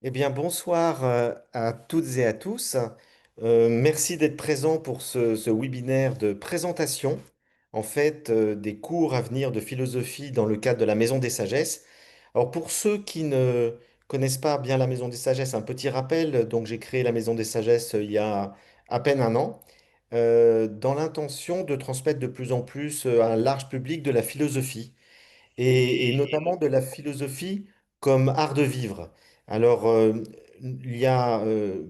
Eh bien, bonsoir à toutes et à tous. Merci d'être présents pour ce webinaire de présentation, des cours à venir de philosophie dans le cadre de la Maison des Sagesses. Alors, pour ceux qui ne connaissent pas bien la Maison des Sagesses, un petit rappel. Donc, j'ai créé la Maison des Sagesses il y a à peine un an, dans l'intention de transmettre de plus en plus à un large public de la philosophie et notamment de la philosophie comme art de vivre. Alors, il y a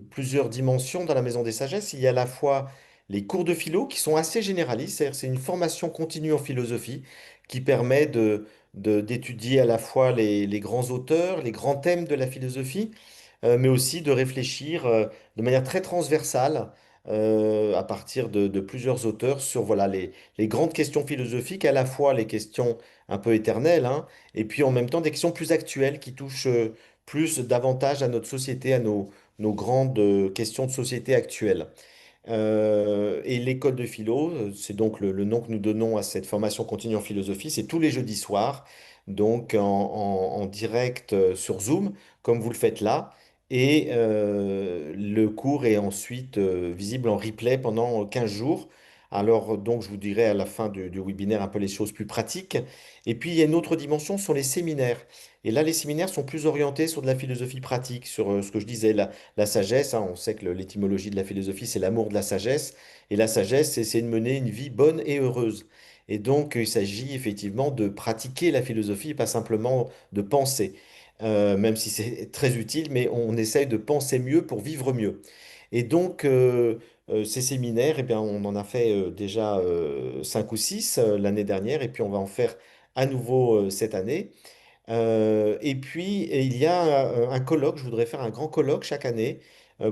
plusieurs dimensions dans la Maison des Sagesses. Il y a à la fois les cours de philo qui sont assez généralistes, c'est-à-dire c'est une formation continue en philosophie qui permet d'étudier à la fois les grands auteurs, les grands thèmes de la philosophie, mais aussi de réfléchir de manière très transversale à partir de plusieurs auteurs sur voilà, les grandes questions philosophiques, à la fois les questions un peu éternelles, hein, et puis en même temps des questions plus actuelles qui touchent plus davantage à notre société, à nos grandes questions de société actuelles. Et l'école de philo, c'est donc le nom que nous donnons à cette formation continue en philosophie, c'est tous les jeudis soirs, donc en direct sur Zoom, comme vous le faites là. Et le cours est ensuite visible en replay pendant 15 jours. Alors, donc, je vous dirai à la fin du webinaire un peu les choses plus pratiques. Et puis, il y a une autre dimension, ce sont les séminaires. Et là, les séminaires sont plus orientés sur de la philosophie pratique, sur ce que je disais, la sagesse, hein. On sait que l'étymologie de la philosophie, c'est l'amour de la sagesse. Et la sagesse, c'est essayer de mener une vie bonne et heureuse. Et donc, il s'agit effectivement de pratiquer la philosophie, pas simplement de penser. Même si c'est très utile, mais on essaye de penser mieux pour vivre mieux. Et donc, ces séminaires, eh bien, on en a fait déjà 5 ou 6 l'année dernière, et puis on va en faire à nouveau cette année. Et puis, il y a un colloque, je voudrais faire un grand colloque chaque année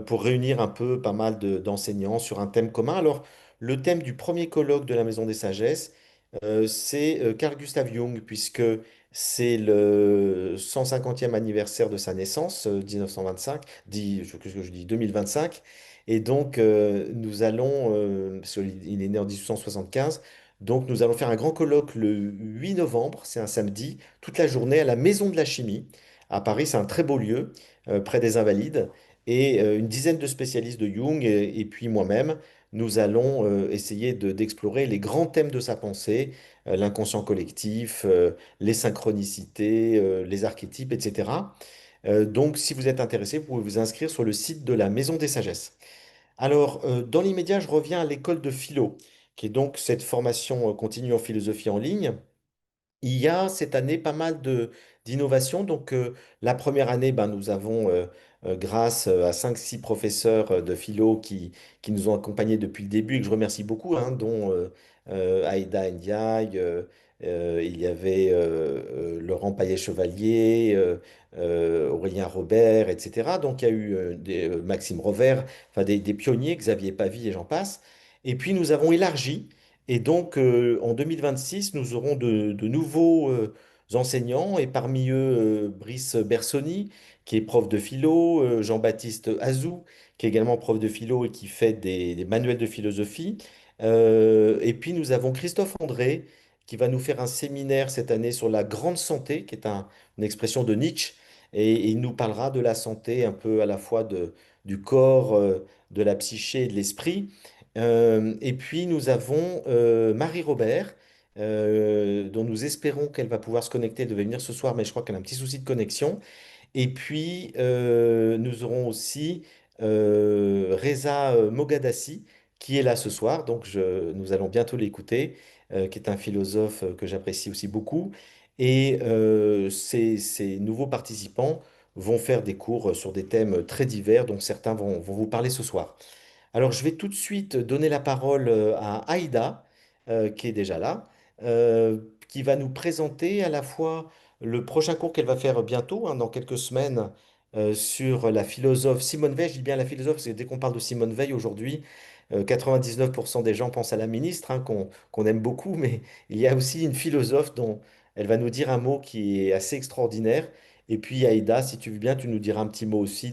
pour réunir un peu pas mal d'enseignants sur un thème commun. Alors, le thème du premier colloque de la Maison des Sagesses, c'est Carl Gustav Jung, puisque c'est le 150e anniversaire de sa naissance, 1925, qu'est-ce que je dis, 2025. Et donc, nous allons, parce qu'il est né en 1875, donc nous allons faire un grand colloque le 8 novembre, c'est un samedi, toute la journée à la Maison de la Chimie. À Paris, c'est un très beau lieu, près des Invalides. Et une dizaine de spécialistes de Jung et puis moi-même, nous allons essayer d'explorer les grands thèmes de sa pensée, l'inconscient collectif, les synchronicités, les archétypes, etc. Donc, si vous êtes intéressé, vous pouvez vous inscrire sur le site de la Maison des Sagesses. Alors, dans l'immédiat, je reviens à l'école de philo, qui est donc cette formation continue en philosophie en ligne. Il y a cette année pas mal d'innovations. Donc, la première année, ben, nous avons, grâce à 5 6 professeurs de philo qui nous ont accompagnés depuis le début et que je remercie beaucoup, hein, dont Aïda Ndiaye, il y avait Laurent Paillet-Chevalier, Aurélien Robert, etc. Donc, il y a eu Maxime Rovert, enfin des pionniers, Xavier Pavie et j'en passe. Et puis, nous avons élargi. Et donc, en 2026, nous aurons de nouveaux enseignants, et parmi eux, Brice Bersoni, qui est prof de philo, Jean-Baptiste Azou, qui est également prof de philo et qui fait des manuels de philosophie. Et puis, nous avons Christophe André, qui va nous faire un séminaire cette année sur la grande santé, qui est une expression de Nietzsche, et il nous parlera de la santé un peu à la fois du corps, de la psyché et de l'esprit. Et puis nous avons Marie Robert, dont nous espérons qu'elle va pouvoir se connecter, elle devait venir ce soir, mais je crois qu'elle a un petit souci de connexion. Et puis nous aurons aussi Reza Moghadassi, qui est là ce soir, donc nous allons bientôt l'écouter, qui est un philosophe que j'apprécie aussi beaucoup. Et ces nouveaux participants vont faire des cours sur des thèmes très divers, dont certains vont vous parler ce soir. Alors, je vais tout de suite donner la parole à Aïda, qui est déjà là, qui va nous présenter à la fois le prochain cours qu'elle va faire bientôt, hein, dans quelques semaines, sur la philosophe Simone Veil. Je dis bien la philosophe, parce que dès qu'on parle de Simone Veil aujourd'hui, 99% des gens pensent à la ministre, hein, qu'on aime beaucoup, mais il y a aussi une philosophe dont elle va nous dire un mot qui est assez extraordinaire. Et puis, Aïda, si tu veux bien, tu nous diras un petit mot aussi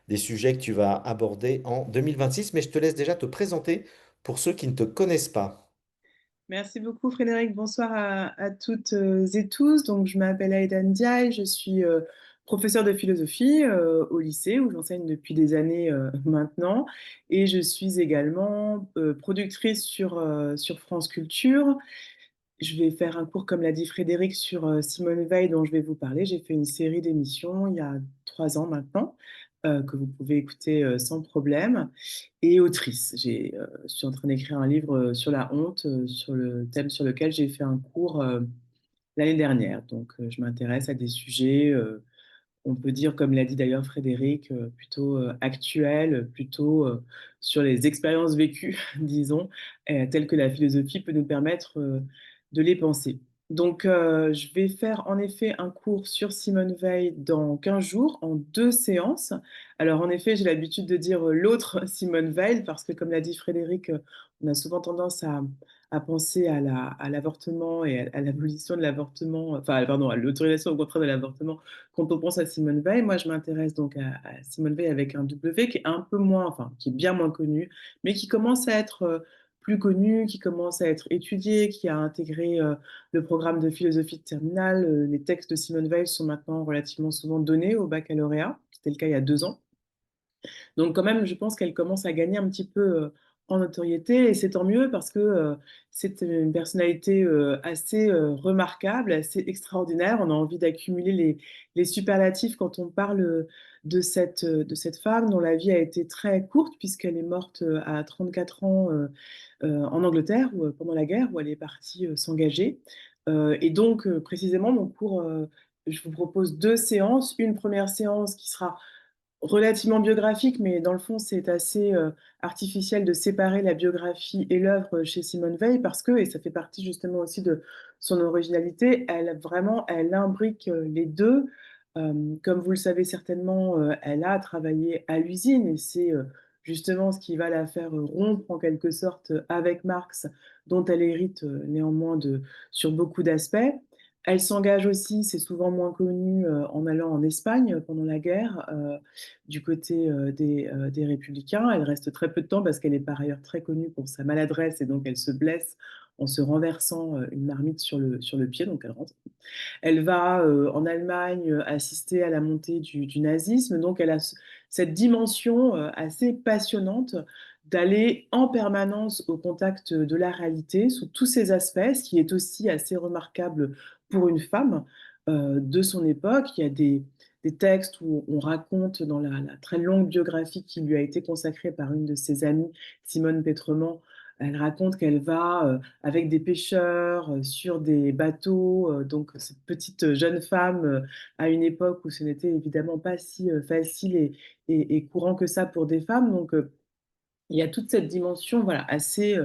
des sujets que tu vas aborder en 2026, mais je te laisse déjà te présenter pour ceux qui ne te connaissent pas. Merci beaucoup Frédéric. Bonsoir à toutes et tous. Donc, je m'appelle Aïda Ndiaye. Je suis professeure de philosophie au lycée où j'enseigne depuis des années maintenant. Et je suis également productrice sur France Culture. Je vais faire un cours, comme l'a dit Frédéric, sur Simone Veil, dont je vais vous parler. J'ai fait une série d'émissions il y a 3 ans maintenant, que vous pouvez écouter sans problème. Et autrice. Je suis en train d'écrire un livre sur la honte, sur le thème sur lequel j'ai fait un cours l'année dernière. Donc, je m'intéresse à des sujets on peut dire, comme l'a dit d'ailleurs Frédéric, plutôt actuel, plutôt sur les expériences vécues, disons, telles que la philosophie peut nous permettre de les penser. Donc, je vais faire en effet un cours sur Simone Veil dans 15 jours, en 2 séances. Alors, en effet, j'ai l'habitude de dire l'autre Simone Veil, parce que, comme l'a dit Frédéric, on a souvent tendance à penser à l'avortement et à l'abolition de l'avortement, enfin, pardon, à l'autorisation au contraire de l'avortement quand on pense à Simone Veil. Moi, je m'intéresse donc à Simone Veil avec un W qui est un peu moins, enfin, qui est bien moins connu, mais qui commence à être plus connu, qui commence à être étudié, qui a intégré le programme de philosophie de terminale. Les textes de Simone Veil sont maintenant relativement souvent donnés au baccalauréat. C'était le cas il y a 2 ans. Donc quand même, je pense qu'elle commence à gagner un petit peu en notoriété et c'est tant mieux parce que c'est une personnalité assez remarquable, assez extraordinaire. On a envie d'accumuler les superlatifs quand on parle de cette femme dont la vie a été très courte puisqu'elle est morte à 34 ans en Angleterre pendant la guerre où elle est partie s'engager. Et donc précisément, mon cours, je vous propose 2 séances. Une première séance qui sera relativement biographique, mais dans le fond, c'est assez artificiel de séparer la biographie et l'œuvre chez Simone Veil parce que, et ça fait partie justement aussi de son originalité, elle vraiment, elle imbrique les deux. Comme vous le savez certainement, elle a travaillé à l'usine et c'est justement ce qui va la faire rompre en quelque sorte avec Marx, dont elle hérite néanmoins sur beaucoup d'aspects. Elle s'engage aussi, c'est souvent moins connu, en allant en Espagne pendant la guerre, du côté des Républicains. Elle reste très peu de temps parce qu'elle est par ailleurs très connue pour sa maladresse et donc elle se blesse en se renversant une marmite sur le pied, donc elle rentre. Elle va en Allemagne assister à la montée du nazisme, donc elle a cette dimension assez passionnante d'aller en permanence au contact de la réalité sous tous ses aspects, ce qui est aussi assez remarquable pour une femme de son époque. Il y a des textes où on raconte dans la très longue biographie qui lui a été consacrée par une de ses amies, Simone Pétrement, elle raconte qu'elle va avec des pêcheurs sur des bateaux, donc cette petite jeune femme à une époque où ce n'était évidemment pas si facile et courant que ça pour des femmes. Donc il y a toute cette dimension voilà, assez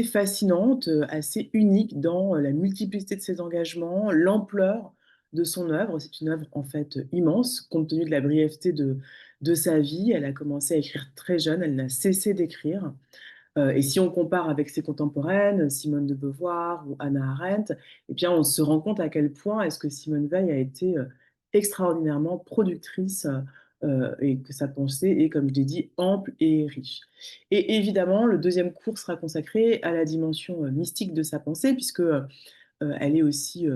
fascinante, assez unique dans la multiplicité de ses engagements, l'ampleur de son œuvre. C'est une œuvre en fait immense, compte tenu de la brièveté de sa vie. Elle a commencé à écrire très jeune, elle n'a cessé d'écrire. Et si on compare avec ses contemporaines, Simone de Beauvoir ou Hannah Arendt, eh bien, on se rend compte à quel point est-ce que Simone Veil a été extraordinairement productrice et que sa pensée est, comme je l'ai dit, ample et riche. Et évidemment, le deuxième cours sera consacré à la dimension mystique de sa pensée, puisque elle est aussi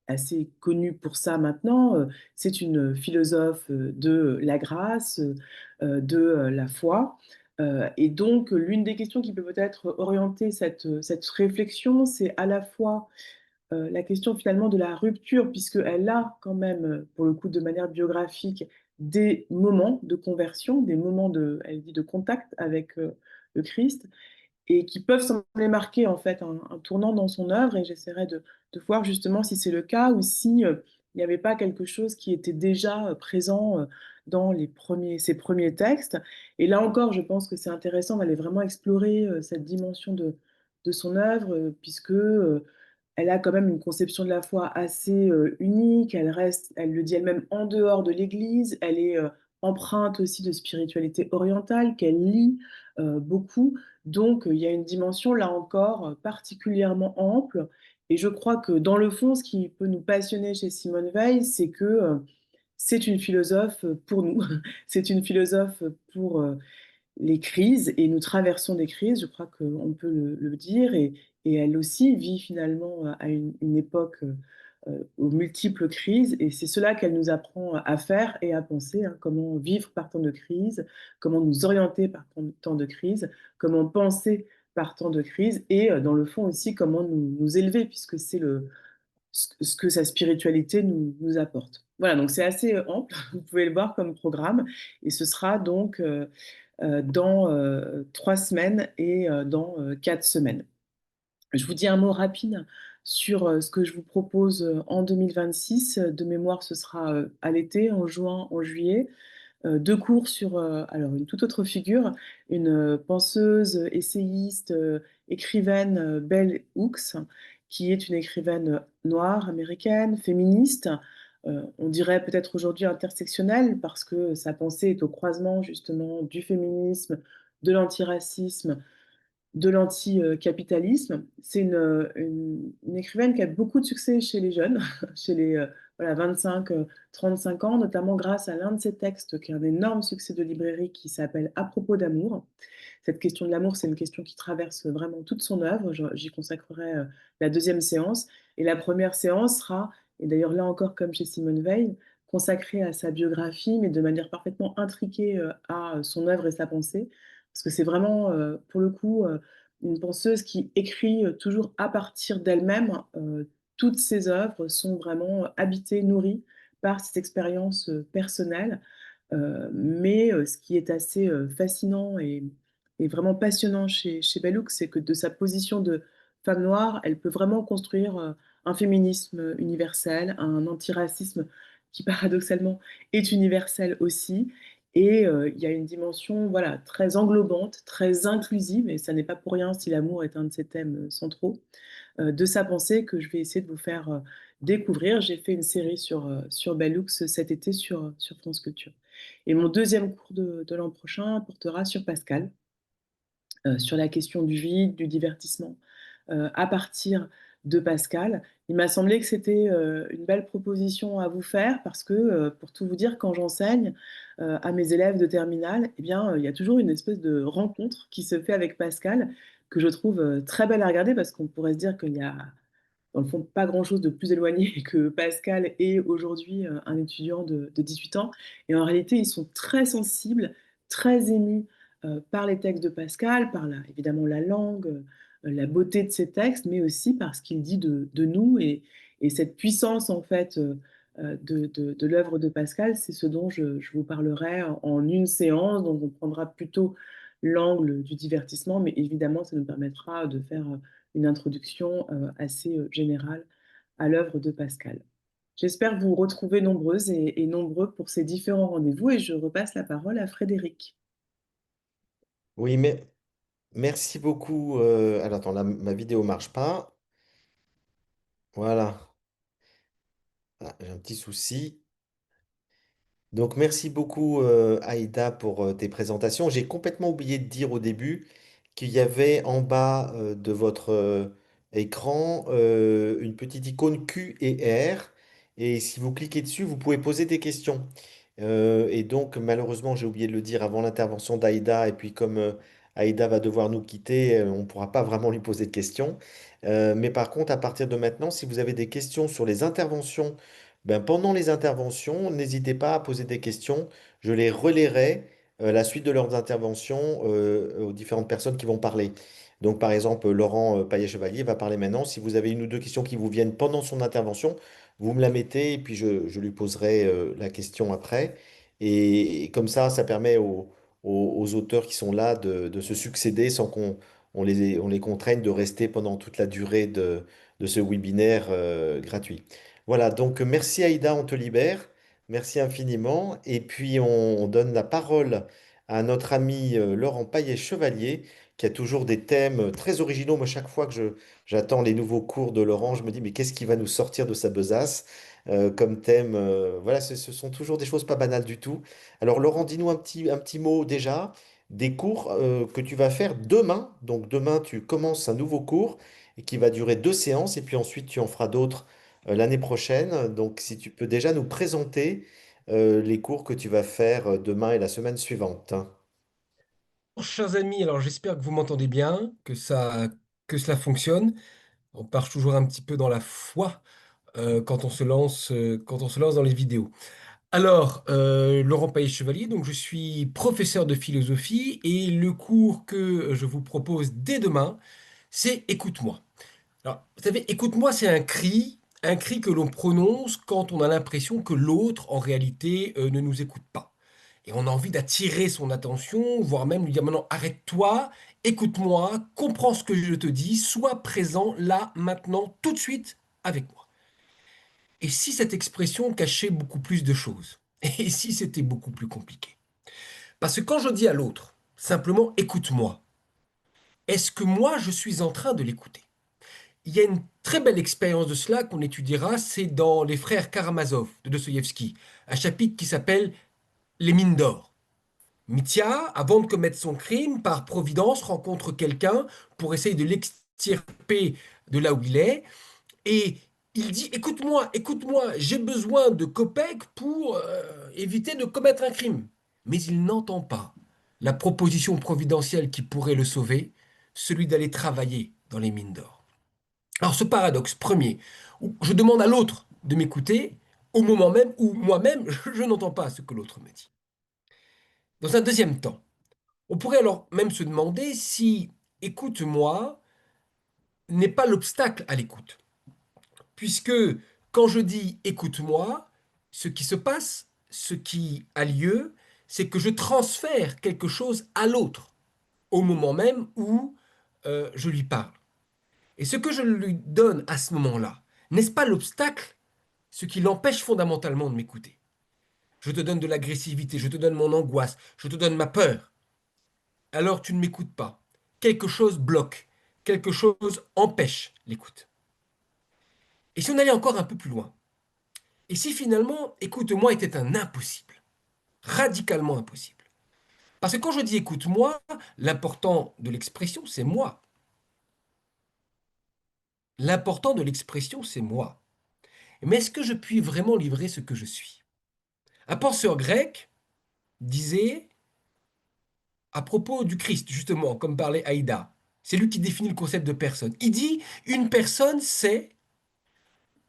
assez connue pour ça maintenant. C'est une philosophe de la grâce, de la foi. Et donc, l'une des questions qui peut peut-être orienter cette réflexion, c'est à la fois la question finalement de la rupture, puisqu'elle a quand même, pour le coup, de manière biographique, des moments de conversion, des moments elle dit, de contact avec le Christ et qui peuvent sembler marquer en fait un tournant dans son œuvre. Et j'essaierai de voir justement si c'est le cas ou si il n'y avait pas quelque chose qui était déjà présent dans ses premiers textes. Et là encore, je pense que c'est intéressant d'aller vraiment explorer cette dimension de son œuvre, puisque elle a quand même une conception de la foi assez unique. Elle reste, elle le dit elle-même, en dehors de l'Église. Elle est empreinte aussi de spiritualité orientale qu'elle lit beaucoup. Donc, il y a une dimension, là encore, particulièrement ample. Et je crois que dans le fond, ce qui peut nous passionner chez Simone Veil, c'est que c'est une philosophe pour nous. C'est une philosophe pour les crises, et nous traversons des crises, je crois qu'on peut le dire, et elle aussi vit finalement à une époque aux multiples crises. Et c'est cela qu'elle nous apprend à faire et à penser, hein, comment vivre par temps de crise, comment nous orienter par temps de crise, comment penser par temps de crise et dans le fond aussi comment nous élever puisque c'est ce que sa spiritualité nous apporte. Voilà, donc c'est assez ample, vous pouvez le voir comme programme et ce sera donc dans 3 semaines et dans 4 semaines. Je vous dis un mot rapide sur ce que je vous propose en 2026. De mémoire, ce sera à l'été, en juin, en juillet. 2 cours sur alors une toute autre figure, une penseuse, essayiste, écrivaine, Bell Hooks, qui est une écrivaine noire, américaine, féministe. On dirait peut-être aujourd'hui intersectionnelle parce que sa pensée est au croisement justement du féminisme, de l'antiracisme, de l'anticapitalisme. C'est une écrivaine qui a beaucoup de succès chez les jeunes, chez les voilà, 25-35 ans, notamment grâce à l'un de ses textes qui est un énorme succès de librairie qui s'appelle À propos d'amour. Cette question de l'amour, c'est une question qui traverse vraiment toute son œuvre. J'y consacrerai la deuxième séance. Et la première séance sera, et d'ailleurs là encore comme chez Simone Veil, consacrée à sa biographie, mais de manière parfaitement intriquée à son œuvre et sa pensée. Parce que c'est vraiment, pour le coup, une penseuse qui écrit toujours à partir d'elle-même. Toutes ses œuvres sont vraiment habitées, nourries par cette expérience personnelle. Mais ce qui est assez fascinant et vraiment passionnant chez Bellouk, c'est que de sa position de femme noire, elle peut vraiment construire un féminisme universel, un antiracisme qui paradoxalement est universel aussi. Et il y a une dimension voilà, très englobante, très inclusive, et ça n'est pas pour rien si l'amour est un de ses thèmes centraux, de sa pensée que je vais essayer de vous faire découvrir. J'ai fait une série sur Bellux cet été sur France Culture. Et mon deuxième cours de l'an prochain portera sur Pascal, sur la question du vide, du divertissement, à partir de Pascal. Il m'a semblé que c'était une belle proposition à vous faire parce que, pour tout vous dire, quand j'enseigne à mes élèves de terminale, eh bien, il y a toujours une espèce de rencontre qui se fait avec Pascal que je trouve très belle à regarder parce qu'on pourrait se dire qu'il y a dans le fond, pas grand-chose de plus éloigné que Pascal est aujourd'hui un étudiant de 18 ans. Et en réalité, ils sont très sensibles, très émus par les textes de Pascal, par évidemment la langue, la beauté de ses textes, mais aussi par ce qu'il dit de nous. Et cette puissance, en fait, de l'œuvre de Pascal, c'est ce dont je vous parlerai en une séance. Donc, on prendra plutôt l'angle du divertissement, mais évidemment, ça nous permettra de faire une introduction assez générale à l'œuvre de Pascal. J'espère vous retrouver nombreuses et nombreux pour ces différents rendez-vous et je repasse la parole à Frédéric. Oui, mais merci beaucoup. Alors, attends, là, ma vidéo marche pas. Voilà. Ah, j'ai un petit souci. Donc, merci beaucoup, Aïda, pour tes présentations. J'ai complètement oublié de dire au début qu'il y avait en bas de votre écran une petite icône Q et R. Et si vous cliquez dessus, vous pouvez poser des questions. Et donc, malheureusement, j'ai oublié de le dire avant l'intervention d'Aïda. Et puis, comme Aïda va devoir nous quitter, on ne pourra pas vraiment lui poser de questions. Mais par contre, à partir de maintenant, si vous avez des questions sur les interventions, ben, pendant les interventions, n'hésitez pas à poser des questions. Je les relayerai la suite de leurs interventions aux différentes personnes qui vont parler. Donc, par exemple, Laurent Paillet-Chevalier va parler maintenant. Si vous avez une ou deux questions qui vous viennent pendant son intervention, vous me la mettez et puis je lui poserai la question après. Et comme ça permet aux auteurs qui sont là de se succéder sans on les contraigne de rester pendant toute la durée de ce webinaire gratuit. Voilà, donc merci Aïda, on te libère. Merci infiniment. Et puis on donne la parole à notre ami Laurent Paillet-Chevalier, qui a toujours des thèmes très originaux. Moi, chaque fois que j'attends les nouveaux cours de Laurent, je me dis, mais qu'est-ce qui va nous sortir de sa besace comme thème? Voilà, ce sont toujours des choses pas banales du tout. Alors Laurent, dis-nous un petit mot déjà des cours que tu vas faire demain. Donc demain, tu commences un nouveau cours et qui va durer 2 séances et puis ensuite tu en feras d'autres l'année prochaine. Donc, si tu peux déjà nous présenter les cours que tu vas faire demain et la semaine suivante. Chers amis, alors j'espère que vous m'entendez bien, que cela fonctionne. On part toujours un petit peu dans la foi. quand on se lance dans les vidéos. Alors, Laurent Paillet-Chevalier, donc je suis professeur de philosophie et le cours que je vous propose dès demain, c'est Écoute-moi. Alors, vous savez, Écoute-moi, c'est un cri que l'on prononce quand on a l'impression que l'autre, en réalité, ne nous écoute pas. Et on a envie d'attirer son attention, voire même lui dire maintenant, arrête-toi, écoute-moi, comprends ce que je te dis, sois présent là, maintenant, tout de suite, avec moi. Et si cette expression cachait beaucoup plus de choses? Et si c'était beaucoup plus compliqué? Parce que quand je dis à l'autre, simplement écoute-moi, est-ce que moi je suis en train de l'écouter? Il y a une très belle expérience de cela qu'on étudiera, c'est dans Les Frères Karamazov de Dostoïevski, un chapitre qui s'appelle Les mines d'or. Mitya, avant de commettre son crime, par providence, rencontre quelqu'un pour essayer de l'extirper de là où il est, et il dit, écoute-moi, écoute-moi, j'ai besoin de copecs pour éviter de commettre un crime. Mais il n'entend pas la proposition providentielle qui pourrait le sauver, celui d'aller travailler dans les mines d'or. Alors ce paradoxe premier, où je demande à l'autre de m'écouter au moment même où moi-même je n'entends pas ce que l'autre me dit. Dans un deuxième temps, on pourrait alors même se demander si écoute-moi n'est pas l'obstacle à l'écoute. Puisque quand je dis écoute-moi, ce qui se passe, ce qui a lieu, c'est que je transfère quelque chose à l'autre au moment même où je lui parle. Et ce que je lui donne à ce moment-là, n'est-ce pas l'obstacle, ce qui l'empêche fondamentalement de m'écouter? Je te donne de l'agressivité, je te donne mon angoisse, je te donne ma peur. Alors tu ne m'écoutes pas. Quelque chose bloque, quelque chose empêche l'écoute. Et si on allait encore un peu plus loin, et si finalement, écoute-moi était un impossible, radicalement impossible. Parce que quand je dis écoute-moi, l'important de l'expression, c'est moi. L'important de l'expression, c'est moi. Mais est-ce que je puis vraiment livrer ce que je suis? Un penseur grec disait, à propos du Christ, justement, comme parlait Haïda, c'est lui qui définit le concept de personne. Il dit, une personne, c'est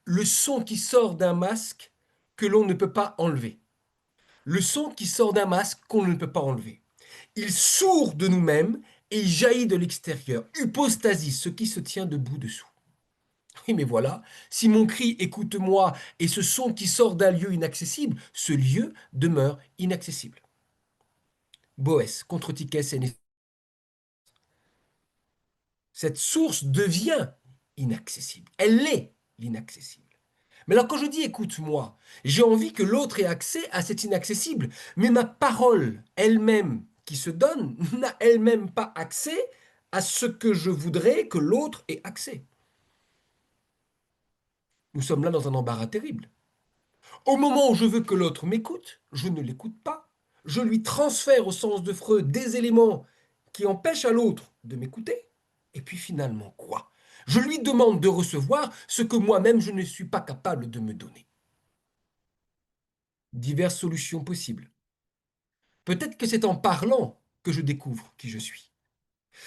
le son qui sort d'un masque que l'on ne peut pas enlever. Le son qui sort d'un masque qu'on ne peut pas enlever. Il sourd de nous-mêmes et il jaillit de l'extérieur. Hypostasis, ce qui se tient debout dessous. Oui, mais voilà, si mon cri écoute-moi et ce son qui sort d'un lieu inaccessible, ce lieu demeure inaccessible. Boès, contre Tickès et cette source devient inaccessible. Elle est l'inaccessible. Mais alors quand je dis écoute-moi, j'ai envie que l'autre ait accès à cet inaccessible, mais ma parole elle-même qui se donne n'a elle-même pas accès à ce que je voudrais que l'autre ait accès. Nous sommes là dans un embarras terrible. Au moment où je veux que l'autre m'écoute, je ne l'écoute pas. Je lui transfère au sens de Freud des éléments qui empêchent à l'autre de m'écouter. Et puis finalement, quoi? Je lui demande de recevoir ce que moi-même je ne suis pas capable de me donner. Diverses solutions possibles. Peut-être que c'est en parlant que je découvre qui je suis.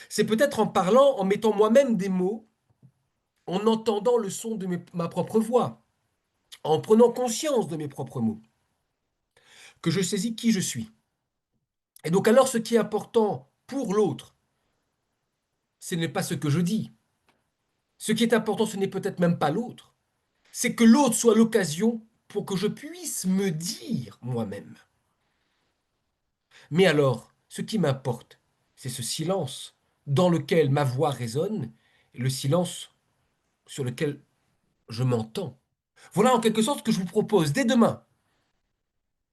C'est peut-être en parlant, en mettant moi-même des mots, en entendant le son de ma propre voix, en prenant conscience de mes propres mots, que je saisis qui je suis. Et donc alors ce qui est important pour l'autre, ce n'est pas ce que je dis. Ce qui est important, ce n'est peut-être même pas l'autre. C'est que l'autre soit l'occasion pour que je puisse me dire moi-même. Mais alors, ce qui m'importe, c'est ce silence dans lequel ma voix résonne et le silence sur lequel je m'entends. Voilà en quelque sorte ce que je vous propose dès demain,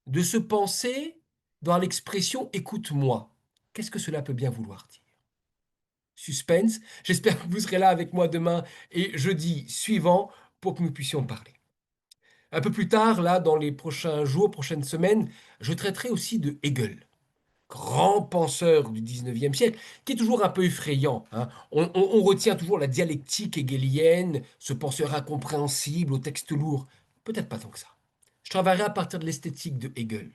de se penser dans l'expression écoute-moi. Qu'est-ce que cela peut bien vouloir dire? Suspense. J'espère que vous serez là avec moi demain et jeudi suivant pour que nous puissions parler. Un peu plus tard, là, dans les prochains jours, prochaines semaines, je traiterai aussi de Hegel, grand penseur du 19e siècle, qui est toujours un peu effrayant, hein. On retient toujours la dialectique hegelienne, ce penseur incompréhensible au texte lourd. Peut-être pas tant que ça. Je travaillerai à partir de l'esthétique de Hegel.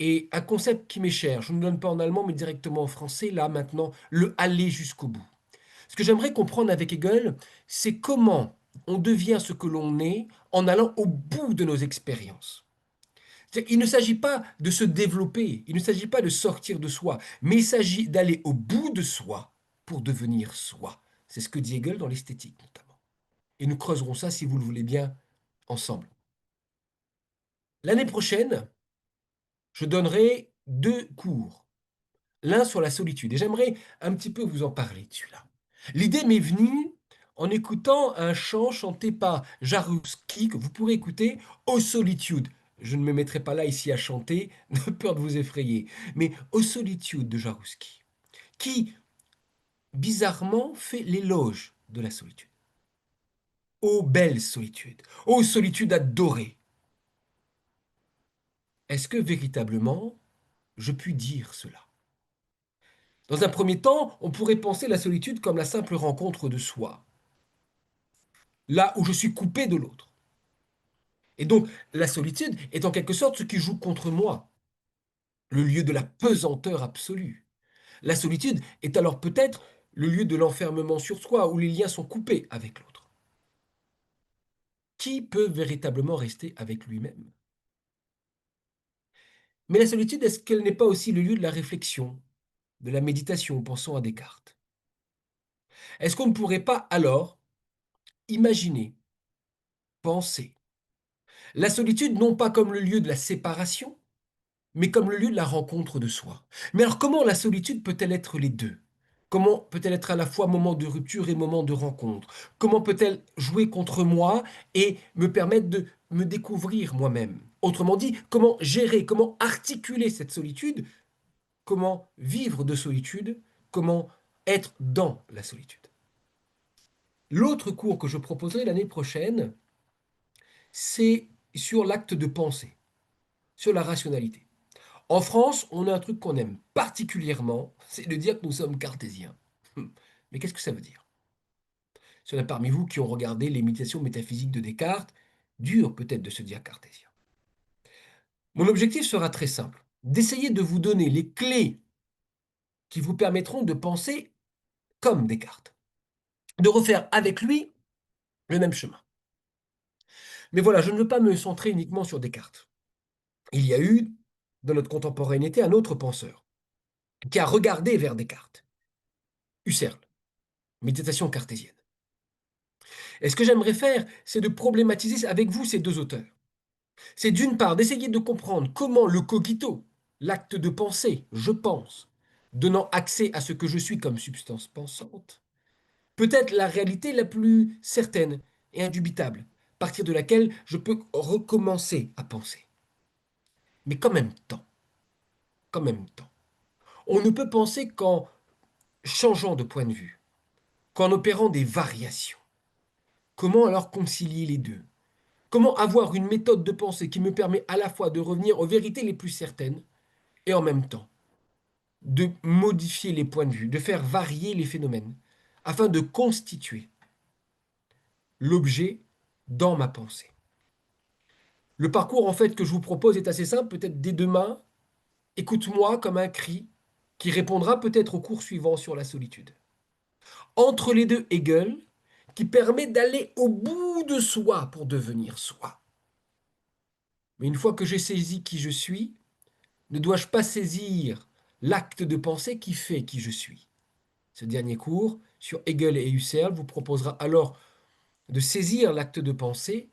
Et un concept qui m'est cher, je ne le donne pas en allemand, mais directement en français, là maintenant, le aller jusqu'au bout. Ce que j'aimerais comprendre avec Hegel, c'est comment, on devient ce que l'on est en allant au bout de nos expériences. Il ne s'agit pas de se développer, il ne s'agit pas de sortir de soi, mais il s'agit d'aller au bout de soi pour devenir soi. C'est ce que dit Hegel dans l'esthétique notamment. Et nous creuserons ça, si vous le voulez bien, ensemble. L'année prochaine, je donnerai 2 cours, l'un sur la solitude. Et j'aimerais un petit peu vous en parler de celui-là. L'idée m'est venue en écoutant un chant chanté par Jarouski, que vous pourrez écouter, Ô solitude. Je ne me mettrai pas là ici à chanter, de peur de vous effrayer, mais Ô solitude de Jarouski, qui bizarrement fait l'éloge de la solitude. Ô belle solitude, ô solitude adorée. Est-ce que véritablement je puis dire cela? Dans un premier temps, on pourrait penser la solitude comme la simple rencontre de soi, là où je suis coupé de l'autre. Et donc, la solitude est en quelque sorte ce qui joue contre moi, le lieu de la pesanteur absolue. La solitude est alors peut-être le lieu de l'enfermement sur soi, où les liens sont coupés avec l'autre. Qui peut véritablement rester avec lui-même? Mais la solitude, est-ce qu'elle n'est pas aussi le lieu de la réflexion, de la méditation, pensons à Descartes? Est-ce qu'on ne pourrait pas alors imaginer, penser, la solitude non pas comme le lieu de la séparation, mais comme le lieu de la rencontre de soi? Mais alors comment la solitude peut-elle être les deux? Comment peut-elle être à la fois moment de rupture et moment de rencontre? Comment peut-elle jouer contre moi et me permettre de me découvrir moi-même? Autrement dit, comment gérer, comment articuler cette solitude? Comment vivre de solitude? Comment être dans la solitude? L'autre cours que je proposerai l'année prochaine, c'est sur l'acte de penser, sur la rationalité. En France, on a un truc qu'on aime particulièrement, c'est de dire que nous sommes cartésiens. Mais qu'est-ce que ça veut dire? Il y en a parmi vous qui ont regardé les méditations métaphysiques de Descartes, dur peut-être de se dire cartésien. Mon objectif sera très simple, d'essayer de vous donner les clés qui vous permettront de penser comme Descartes, de refaire avec lui le même chemin. Mais voilà, je ne veux pas me centrer uniquement sur Descartes. Il y a eu, dans notre contemporanéité, un autre penseur qui a regardé vers Descartes, Husserl, méditation cartésienne. Et ce que j'aimerais faire, c'est de problématiser avec vous ces 2 auteurs. C'est d'une part d'essayer de comprendre comment le cogito, l'acte de penser, je pense, donnant accès à ce que je suis comme substance pensante, peut être la réalité la plus certaine et indubitable, à partir de laquelle je peux recommencer à penser. Mais qu'en même temps, on ne peut penser qu'en changeant de point de vue, qu'en opérant des variations. Comment alors concilier les deux? Comment avoir une méthode de pensée qui me permet à la fois de revenir aux vérités les plus certaines et en même temps de modifier les points de vue, de faire varier les phénomènes, afin de constituer l'objet dans ma pensée. Le parcours en fait que je vous propose est assez simple, peut-être dès demain, écoute-moi comme un cri qui répondra peut-être au cours suivant sur la solitude. Entre les deux, Hegel, qui permet d'aller au bout de soi pour devenir soi. Mais une fois que j'ai saisi qui je suis, ne dois-je pas saisir l'acte de pensée qui fait qui je suis? Ce dernier cours sur Hegel et Husserl vous proposera alors de saisir l'acte de pensée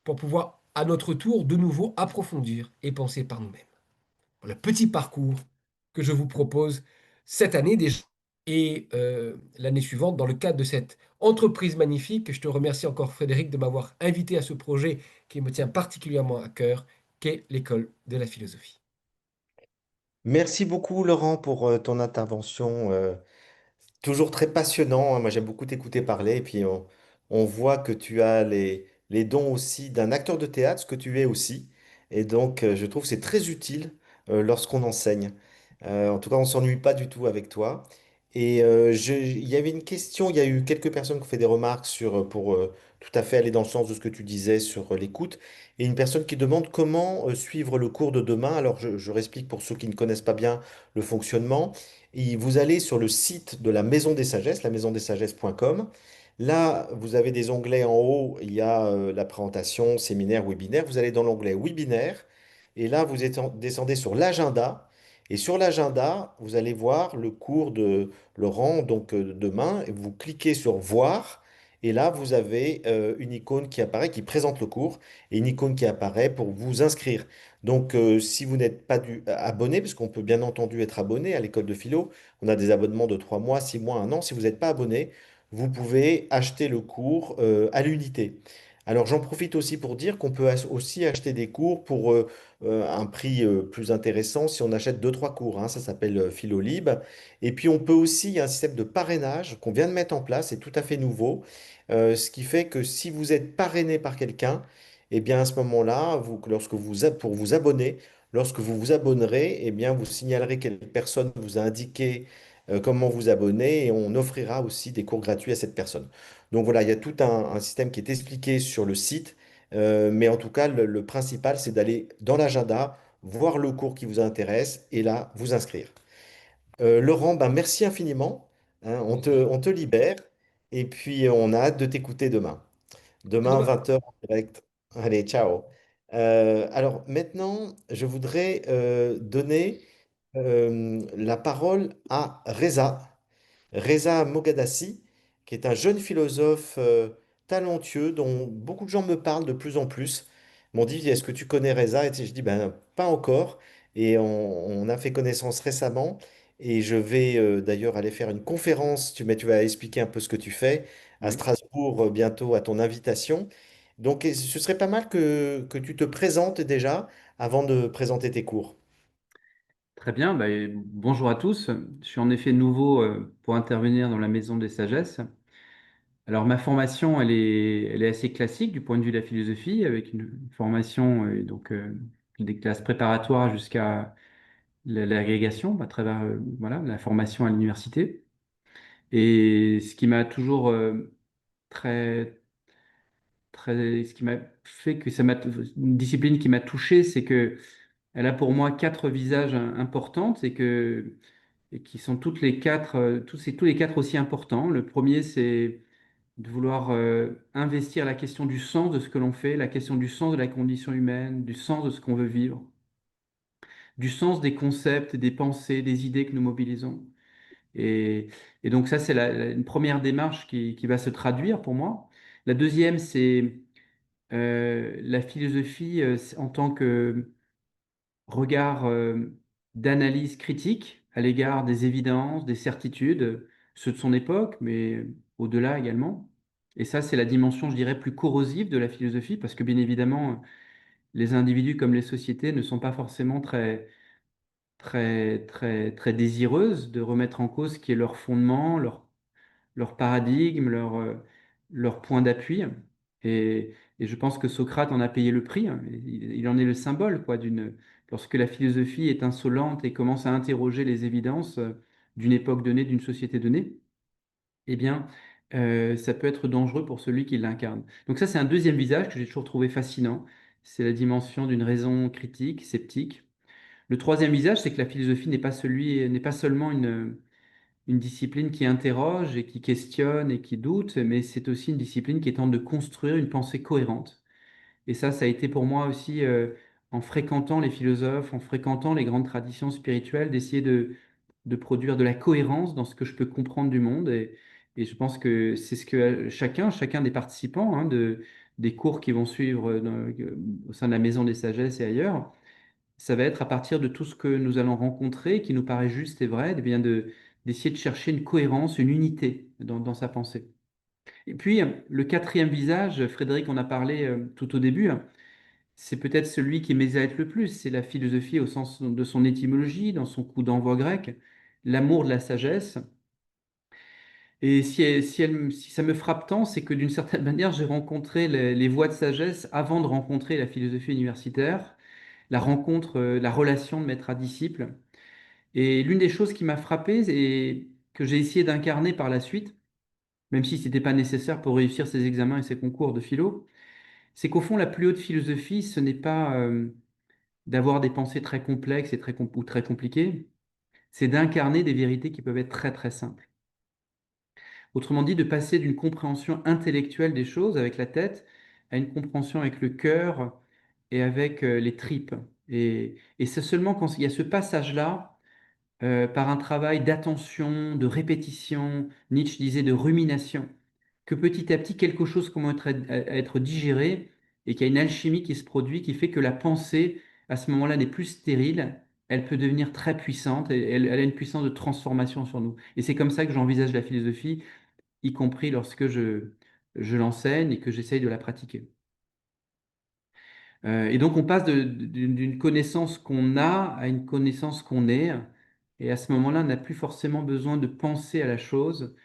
pour pouvoir à notre tour de nouveau approfondir et penser par nous-mêmes. Le petit parcours que je vous propose cette année déjà et l'année suivante dans le cadre de cette entreprise magnifique. Je te remercie encore Frédéric de m'avoir invité à ce projet qui me tient particulièrement à cœur, qu'est l'école de la philosophie. Merci beaucoup, Laurent, pour ton intervention. Toujours très passionnant, hein. Moi, j'aime beaucoup t'écouter parler. Et puis, on voit que tu as les dons aussi d'un acteur de théâtre, ce que tu es aussi. Et donc, je trouve que c'est très utile lorsqu'on enseigne. En tout cas, on ne s'ennuie pas du tout avec toi. Et il y avait une question, il y a eu quelques personnes qui ont fait des remarques pour tout à fait aller dans le sens de ce que tu disais sur l'écoute. Et une personne qui demande comment suivre le cours de demain. Alors, je réexplique pour ceux qui ne connaissent pas bien le fonctionnement. Et vous allez sur le site de la Maison des Sagesses, lamaisondessagesses.com. Là, vous avez des onglets en haut, il y a la présentation, séminaire, webinaire. Vous allez dans l'onglet webinaire et là, descendez sur l'agenda. Et sur l'agenda, vous allez voir le cours de Laurent, donc demain. Et vous cliquez sur voir et là, vous avez une icône qui apparaît, qui présente le cours et une icône qui apparaît pour vous inscrire. Donc, si vous n'êtes pas abonné, parce qu'on peut bien entendu être abonné à l'école de philo, on a des abonnements de 3 mois, 6 mois, 1 an. Si vous n'êtes pas abonné, vous pouvez acheter le cours à l'unité. Alors j'en profite aussi pour dire qu'on peut aussi acheter des cours pour un prix plus intéressant si on achète deux trois cours, hein. Ça s'appelle Philolib. Et puis on peut aussi, il y a un système de parrainage qu'on vient de mettre en place, c'est tout à fait nouveau, ce qui fait que si vous êtes parrainé par quelqu'un, eh bien à ce moment-là, pour vous abonner, lorsque vous vous abonnerez, eh bien vous signalerez quelle personne vous a indiqué comment vous abonner et on offrira aussi des cours gratuits à cette personne. Donc voilà, il y a tout un système qui est expliqué sur le site, mais en tout cas, le principal, c'est d'aller dans l'agenda, voir le cours qui vous intéresse et là, vous inscrire. Laurent, ben, merci infiniment, hein, on te libère et puis on a hâte de t'écouter demain. Très Demain, bien. 20 heures en direct. Allez, ciao. Alors maintenant, je voudrais donner la parole à Reza. Reza Moghadassi, qui est un jeune philosophe talentueux dont beaucoup de gens me parlent de plus en plus. M'ont dit, est-ce que tu connais Reza? Et je dis, ben, pas encore. Et on a fait connaissance récemment. Et je vais d'ailleurs aller faire une conférence. Tu vas expliquer un peu ce que tu fais à Oui, Strasbourg bientôt à ton invitation. Donc, ce serait pas mal que tu te présentes déjà avant de présenter tes cours. très bien. Bah, et bonjour à tous. Je suis en effet nouveau pour intervenir dans la Maison des Sagesses. Alors, ma formation, elle est assez classique du point de vue de la philosophie, avec une formation des classes préparatoires jusqu'à l'agrégation à travers voilà, la formation à l'université. Et ce qui m'a toujours très, ce qui m'a fait que une discipline qui m'a touché, c'est que elle a pour moi quatre visages importants et qui sont toutes les quatre, tous les quatre aussi importants. Le premier, c'est de vouloir investir la question du sens de ce que l'on fait, la question du sens de la condition humaine, du sens de ce qu'on veut vivre, du sens des concepts, des pensées, des idées que nous mobilisons. Et, et donc ça, c'est une première démarche qui va se traduire pour moi. La deuxième, c'est la philosophie en tant que regard d'analyse critique à l'égard des évidences, des certitudes, ceux de son époque, mais au-delà également. Et ça, c'est la dimension, je dirais, plus corrosive de la philosophie, parce que bien évidemment, les individus comme les sociétés ne sont pas forcément très désireuses de remettre en cause ce qui est leur fondement, leur paradigme, leur point d'appui. Et je pense que Socrate en a payé le prix, hein. Il en est le symbole, quoi, lorsque la philosophie est insolente et commence à interroger les évidences d'une époque donnée, d'une société donnée, eh bien, ça peut être dangereux pour celui qui l'incarne. Donc ça, c'est un deuxième visage que j'ai toujours trouvé fascinant. C'est la dimension d'une raison critique, sceptique. Le troisième visage, c'est que la philosophie n'est pas seulement une discipline qui interroge et qui questionne et qui doute, mais c'est aussi une discipline qui tente de construire une pensée cohérente. Et ça a été pour moi aussi, en fréquentant les philosophes, en fréquentant les grandes traditions spirituelles, d'essayer de produire de la cohérence dans ce que je peux comprendre du monde. Et je pense que c'est ce que chacun des participants des cours qui vont suivre au sein de la Maison des Sagesses et ailleurs, ça va être à partir de tout ce que nous allons rencontrer, qui nous paraît juste et vrai, d'essayer de chercher une cohérence, une unité dans sa pensée. Et puis, le quatrième visage, Frédéric en a parlé tout au début, c'est peut-être celui qui m'exalte le plus, c'est la philosophie au sens de son étymologie, dans son coup d'envoi grec, l'amour de la sagesse. Et si ça me frappe tant, c'est que d'une certaine manière, j'ai rencontré les voies de sagesse avant de rencontrer la philosophie universitaire, la rencontre, la relation de maître à disciple. Et l'une des choses qui m'a frappé et que j'ai essayé d'incarner par la suite, même si ce n'était pas nécessaire pour réussir ces examens et ces concours de philo, c'est qu'au fond, la plus haute philosophie, ce n'est pas d'avoir des pensées très complexes et ou très compliquées, c'est d'incarner des vérités qui peuvent être très très simples. Autrement dit, de passer d'une compréhension intellectuelle des choses avec la tête à une compréhension avec le cœur et avec les tripes. Et c'est seulement quand il y a ce passage-là, par un travail d'attention, de répétition, Nietzsche disait de rumination, que petit à petit quelque chose commence à être digéré et qu'il y a une alchimie qui se produit qui fait que la pensée, à ce moment-là, n'est plus stérile, elle peut devenir très puissante et elle a une puissance de transformation sur nous. Et c'est comme ça que j'envisage la philosophie, y compris lorsque je l'enseigne et que j'essaye de la pratiquer. Et donc on passe d'une connaissance qu'on a à une connaissance qu'on est. Et à ce moment-là, on n'a plus forcément besoin de penser à la chose.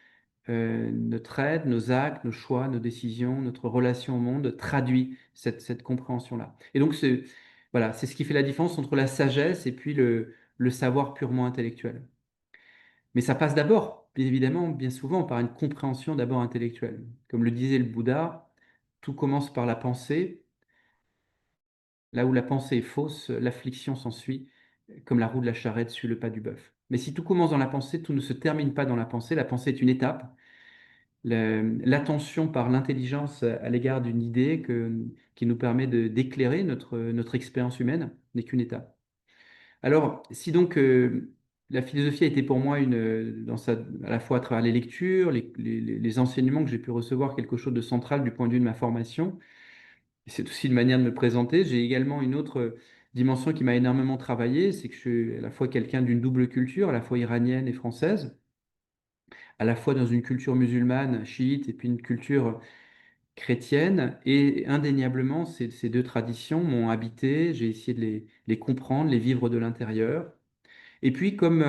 Notre aide, nos actes, nos choix, nos décisions, notre relation au monde traduit cette compréhension-là. Et donc voilà, c'est ce qui fait la différence entre la sagesse et puis le savoir purement intellectuel. Mais ça passe d'abord, bien évidemment, bien souvent, par une compréhension d'abord intellectuelle. Comme le disait le Bouddha, tout commence par la pensée. Là où la pensée est fausse, l'affliction s'ensuit, comme la roue de la charrette suit le pas du bœuf. Mais si tout commence dans la pensée, tout ne se termine pas dans la pensée. La pensée est une étape. L'attention par l'intelligence à l'égard d'une idée qui nous permet d'éclairer notre expérience humaine n'est qu'une étape. Alors, si donc la philosophie a été pour moi à la fois à travers les lectures, les enseignements que j'ai pu recevoir, quelque chose de central du point de vue de ma formation, c'est aussi une manière de me présenter. J'ai également une autre dimension qui m'a énormément travaillé, c'est que je suis à la fois quelqu'un d'une double culture, à la fois iranienne et française, à la fois dans une culture musulmane, chiite, et puis une culture chrétienne. Et indéniablement, ces deux traditions m'ont habité. J'ai essayé de les comprendre, les vivre de l'intérieur. Et puis, comme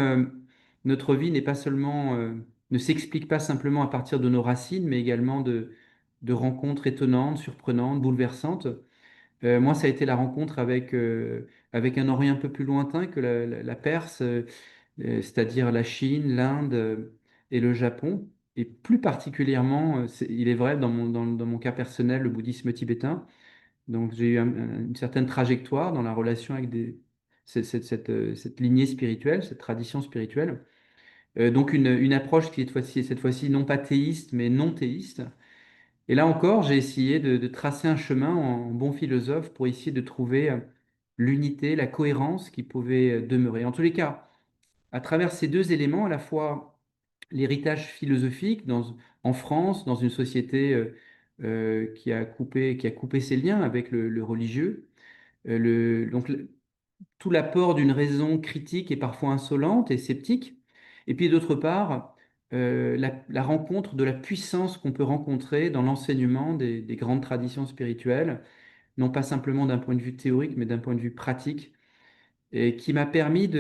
notre vie n'est pas seulement, ne s'explique pas simplement à partir de nos racines, mais également de rencontres étonnantes, surprenantes, bouleversantes. Moi, ça a été la rencontre avec un Orient un peu plus lointain que la Perse, c'est-à-dire la Chine, l'Inde et le Japon. Et plus particulièrement, il est vrai, dans mon cas personnel, le bouddhisme tibétain. Donc, j'ai eu une certaine trajectoire dans la relation avec cette lignée spirituelle, cette tradition spirituelle. Donc, une approche qui est cette fois-ci non pas théiste, mais non théiste. Et là encore, j'ai essayé de tracer un chemin en bon philosophe pour essayer de trouver l'unité, la cohérence qui pouvait demeurer. En tous les cas, à travers ces deux éléments, à la fois l'héritage philosophique en France, dans une société qui a coupé ses liens avec le religieux, tout l'apport d'une raison critique et parfois insolente et sceptique, et puis d'autre part, la rencontre de la puissance qu'on peut rencontrer dans l'enseignement des grandes traditions spirituelles, non pas simplement d'un point de vue théorique, mais d'un point de vue pratique, et qui m'a permis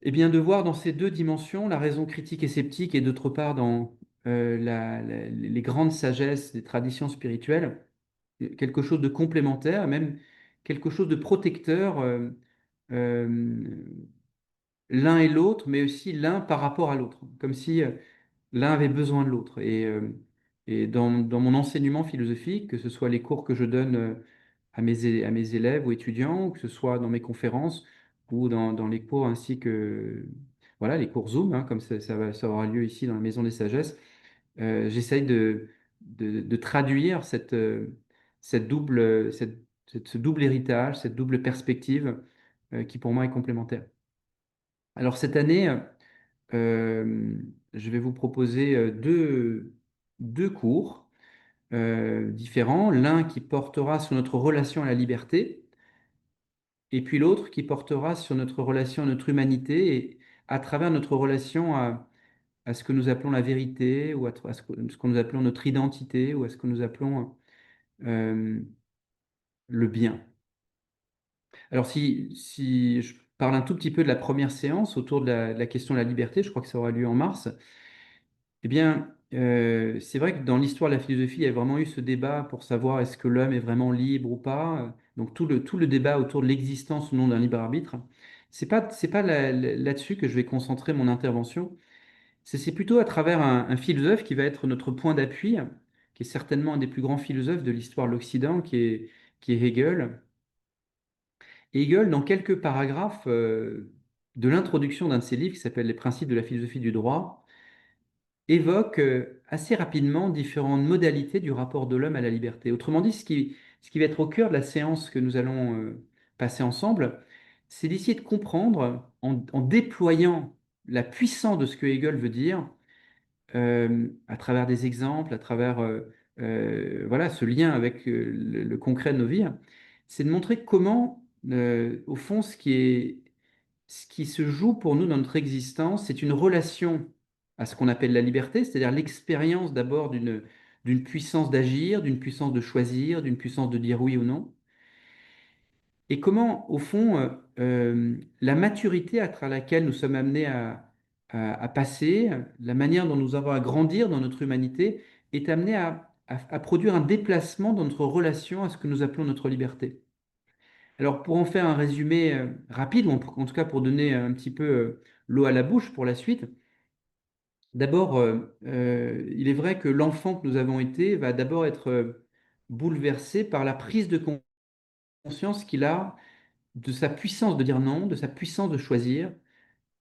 eh bien, de voir dans ces deux dimensions, la raison critique et sceptique, et d'autre part dans les grandes sagesses des traditions spirituelles, quelque chose de complémentaire, même quelque chose de protecteur, euh, l'un et l'autre, mais aussi l'un par rapport à l'autre, comme si l'un avait besoin de l'autre. Et dans mon enseignement philosophique, que ce soit les cours que je donne à mes élèves ou étudiants, que ce soit dans mes conférences ou dans les cours ainsi que voilà, les cours Zoom, hein, comme ça aura lieu ici dans la Maison des Sagesses, j'essaye de traduire ce double héritage, cette double perspective qui pour moi est complémentaire. Alors cette année, euh, je vais vous proposer deux cours différents. L'un qui portera sur notre relation à la liberté et puis l'autre qui portera sur notre relation à notre humanité et à travers notre relation à ce que nous appelons la vérité ou à ce que nous appelons notre identité ou à ce que nous appelons euh, le bien. Alors si je parle un tout petit peu de la première séance autour de la question de la liberté, je crois que ça aura lieu en mars. Eh bien, c'est vrai que dans l'histoire de la philosophie, il y a vraiment eu ce débat pour savoir est-ce que l'homme est vraiment libre ou pas. Donc tout le débat autour de l'existence ou non d'un libre arbitre. C'est pas là-dessus que je vais concentrer mon intervention. C'est plutôt à travers un philosophe qui va être notre point d'appui, qui est certainement un des plus grands philosophes de l'histoire de l'Occident, qui est Hegel. Et Hegel, dans quelques paragraphes de l'introduction d'un de ses livres qui s'appelle Les principes de la philosophie du droit, évoque assez rapidement différentes modalités du rapport de l'homme à la liberté. Autrement dit, ce qui va être au cœur de la séance que nous allons passer ensemble, c'est d'essayer de comprendre, en déployant la puissance de ce que Hegel veut dire, à travers des exemples, à travers voilà, ce lien avec le concret de nos vies, c'est de montrer comment, au fond, ce qui se joue pour nous dans notre existence, c'est une relation à ce qu'on appelle la liberté, c'est-à-dire l'expérience d'abord d'une puissance d'agir, d'une puissance de choisir, d'une puissance de dire oui ou non, et comment, au fond, la maturité à travers laquelle nous sommes amenés à passer, la manière dont nous avons à grandir dans notre humanité, est amenée à produire un déplacement dans notre relation à ce que nous appelons notre liberté. Alors, pour en faire un résumé rapide, ou en tout cas pour donner un petit peu l'eau à la bouche pour la suite, d'abord, il est vrai que l'enfant que nous avons été va d'abord être bouleversé par la prise de conscience qu'il a de sa puissance de dire non, de sa puissance de choisir,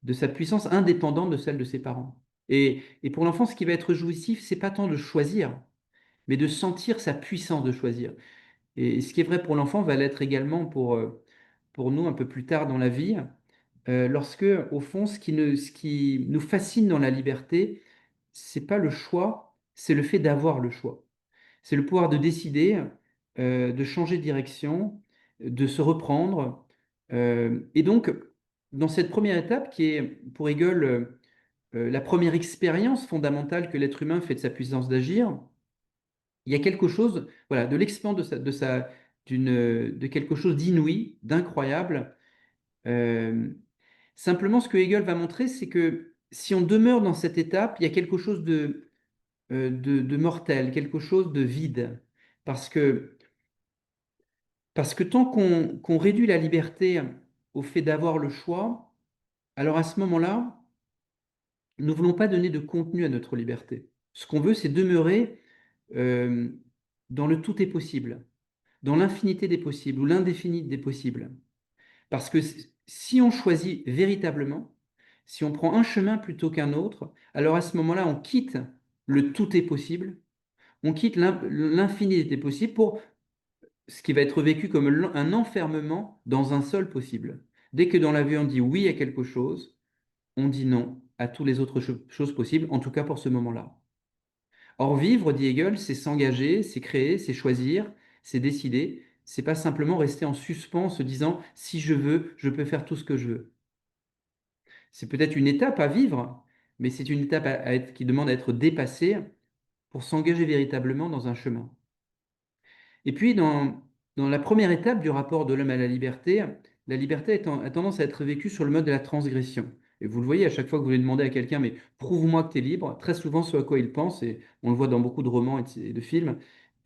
de sa puissance indépendante de celle de ses parents. Et pour l'enfant, ce qui va être jouissif, c'est pas tant de choisir, mais de sentir sa puissance de choisir. Et ce qui est vrai pour l'enfant va l'être également pour nous un peu plus tard dans la vie, lorsque, au fond, ce qui nous fascine dans la liberté, c'est pas le choix, c'est le fait d'avoir le choix. C'est le pouvoir de décider, de changer de direction, de se reprendre. Et donc, dans cette première étape, qui est pour Hegel la première expérience fondamentale que l'être humain fait de sa puissance d'agir, il y a quelque chose, voilà, de l'expérience de quelque chose d'inouï, d'incroyable. Euh, Simplement, ce que Hegel va montrer, c'est que si on demeure dans cette étape, il y a quelque chose de mortel, quelque chose de vide. Parce que, parce que tant qu'on réduit la liberté au fait d'avoir le choix, alors à ce moment-là, nous ne voulons pas donner de contenu à notre liberté. Ce qu'on veut, c'est demeurer euh, dans le tout est possible, dans l'infinité des possibles ou l'indéfini des possibles. Parce que si on choisit véritablement, si on prend un chemin plutôt qu'un autre, alors à ce moment-là, on quitte le tout est possible, on quitte l'infini des possibles pour ce qui va être vécu comme un enfermement dans un seul possible. Dès que dans la vie on dit oui à quelque chose, on dit non à toutes les autres choses possibles, en tout cas pour ce moment-là. Or, vivre, dit Hegel, c'est s'engager, c'est créer, c'est choisir, c'est décider. C'est pas simplement rester en suspens en se disant si je veux, je peux faire tout ce que je veux. C'est peut-être une étape à vivre, mais c'est une étape qui demande à être dépassée pour s'engager véritablement dans un chemin. Et puis, dans la première étape du rapport de l'homme à la liberté a tendance à être vécue sur le mode de la transgression. Et vous le voyez, à chaque fois que vous voulez demander à quelqu'un, mais prouve-moi que tu es libre, très souvent ce à quoi il pense, et on le voit dans beaucoup de romans et de films,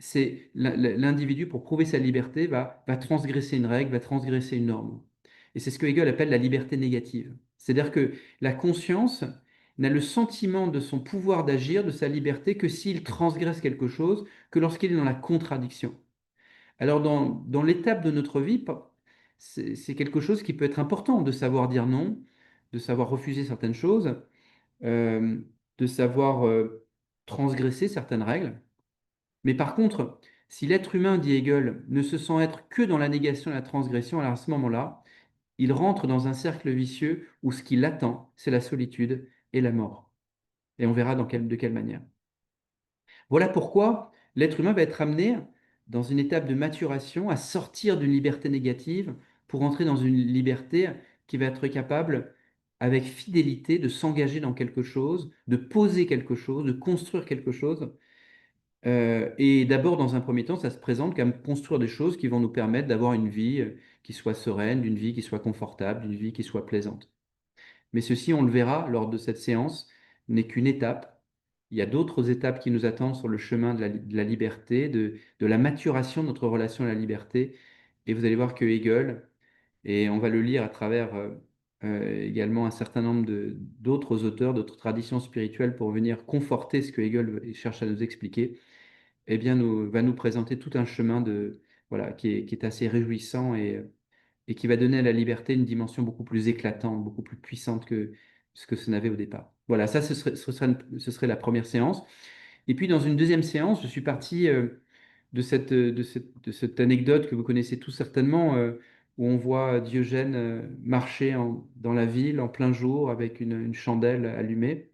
c'est l'individu, pour prouver sa liberté, va transgresser une règle, va transgresser une norme. Et c'est ce que Hegel appelle la liberté négative. C'est-à-dire que la conscience n'a le sentiment de son pouvoir d'agir, de sa liberté, que s'il transgresse quelque chose, que lorsqu'il est dans la contradiction. Alors, dans l'étape de notre vie, c'est quelque chose qui peut être important de savoir dire non, de savoir refuser certaines choses, euh, de savoir transgresser certaines règles. Mais par contre, si l'être humain, dit Hegel, ne se sent être que dans la négation et la transgression, alors à ce moment-là, il rentre dans un cercle vicieux où ce qui l'attend, c'est la solitude et la mort. Et on verra de quelle manière. Voilà pourquoi l'être humain va être amené, dans une étape de maturation, à sortir d'une liberté négative pour entrer dans une liberté qui va être capable, avec fidélité, de s'engager dans quelque chose, de poser quelque chose, de construire quelque chose. Et d'abord, dans un premier temps, ça se présente comme construire des choses qui vont nous permettre d'avoir une vie qui soit sereine, une vie qui soit confortable, une vie qui soit plaisante. Mais ceci, on le verra lors de cette séance, n'est qu'une étape. Il y a d'autres étapes qui nous attendent sur le chemin de la liberté, de la maturation de notre relation à la liberté. Et vous allez voir que Hegel, et on va le lire à travers également un certain nombre d'autres auteurs, d'autres traditions spirituelles pour venir conforter ce que Hegel cherche à nous expliquer, eh bien, va nous présenter tout un chemin voilà, qui est assez réjouissant et qui va donner à la liberté une dimension beaucoup plus éclatante, beaucoup plus puissante ce que ça n'avait au départ. Voilà, ça, ce serait la première séance. Et puis, dans une deuxième séance, je suis parti de cette anecdote que vous connaissez tous certainement, où on voit Diogène marcher dans la ville en plein jour avec une chandelle allumée.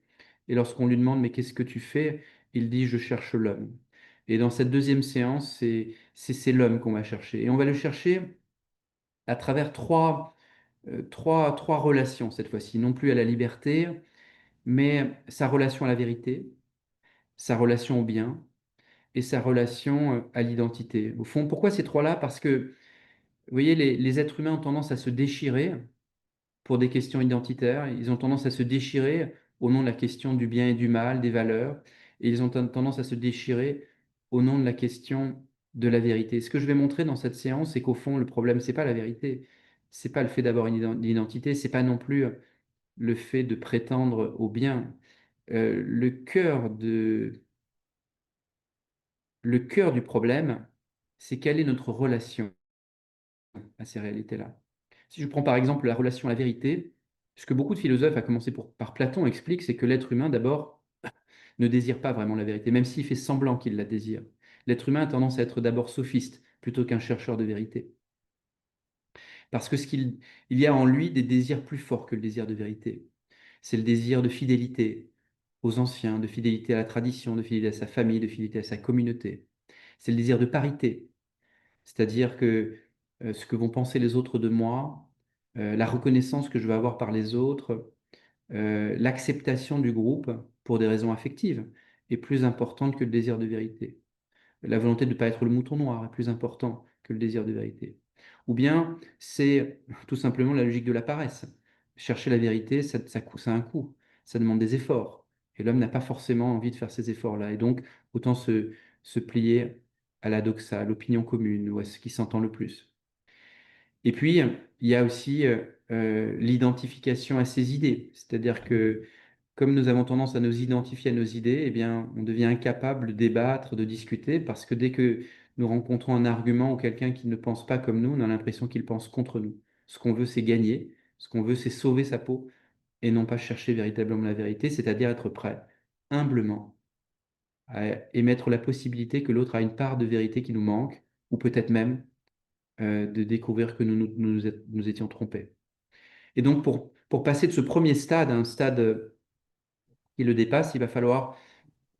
Et lorsqu'on lui demande, mais qu'est-ce que tu fais? Il dit, je cherche l'homme. Et dans cette deuxième séance, c'est l'homme qu'on va chercher. Et on va le chercher à travers trois relations cette fois-ci, non plus à la liberté, mais sa relation à la vérité, sa relation au bien et sa relation à l'identité. Au fond, pourquoi ces trois-là? Parce que, vous voyez, les êtres humains ont tendance à se déchirer pour des questions identitaires, ils ont tendance à se déchirer au nom de la question du bien et du mal, des valeurs, et ils ont tendance à se déchirer au nom de la question de la vérité. Ce que je vais montrer dans cette séance, c'est qu'au fond, le problème, c'est pas la vérité, c'est pas le fait d'avoir une identité, c'est pas non plus le fait de prétendre au bien. Le le cœur du problème, c'est quelle est notre relation à ces réalités-là. Si je prends par exemple la relation à la vérité, ce que beaucoup de philosophes, à commencer par Platon, expliquent, c'est que l'être humain, d'abord, ne désire pas vraiment la vérité, même s'il fait semblant qu'il la désire. L'être humain a tendance à être d'abord sophiste plutôt qu'un chercheur de vérité. Parce que il y a en lui des désirs plus forts que le désir de vérité. C'est le désir de fidélité aux anciens, de fidélité à la tradition, de fidélité à sa famille, de fidélité à sa communauté. C'est le désir de parité, c'est-à-dire que ce que vont penser les autres de moi, la reconnaissance que je vais avoir par les autres, l'acceptation du groupe pour des raisons affectives est plus importante que le désir de vérité. La volonté de ne pas être le mouton noir est plus important que le désir de vérité. Ou bien c'est tout simplement la logique de la paresse. Chercher la vérité, ça a un coût, ça demande des efforts. Et l'homme n'a pas forcément envie de faire ces efforts-là. Et donc, autant se plier à la doxa, à l'opinion commune, ou à ce qui s'entend le plus. Et puis, il y a aussi l'identification à ses idées. C'est-à-dire que comme nous avons tendance à nous identifier à nos idées, eh bien, on devient incapable de débattre, de discuter, parce que dès que nous rencontrons un argument ou quelqu'un qui ne pense pas comme nous, on a l'impression qu'il pense contre nous. Ce qu'on veut, c'est gagner. Ce qu'on veut, c'est sauver sa peau et non pas chercher véritablement la vérité, c'est-à-dire être prêt, humblement, à émettre la possibilité que l'autre a une part de vérité qui nous manque, ou peut-être même de découvrir que nous étions trompés. Et donc, pour passer de ce premier stade à un stade qui le dépasse, il va falloir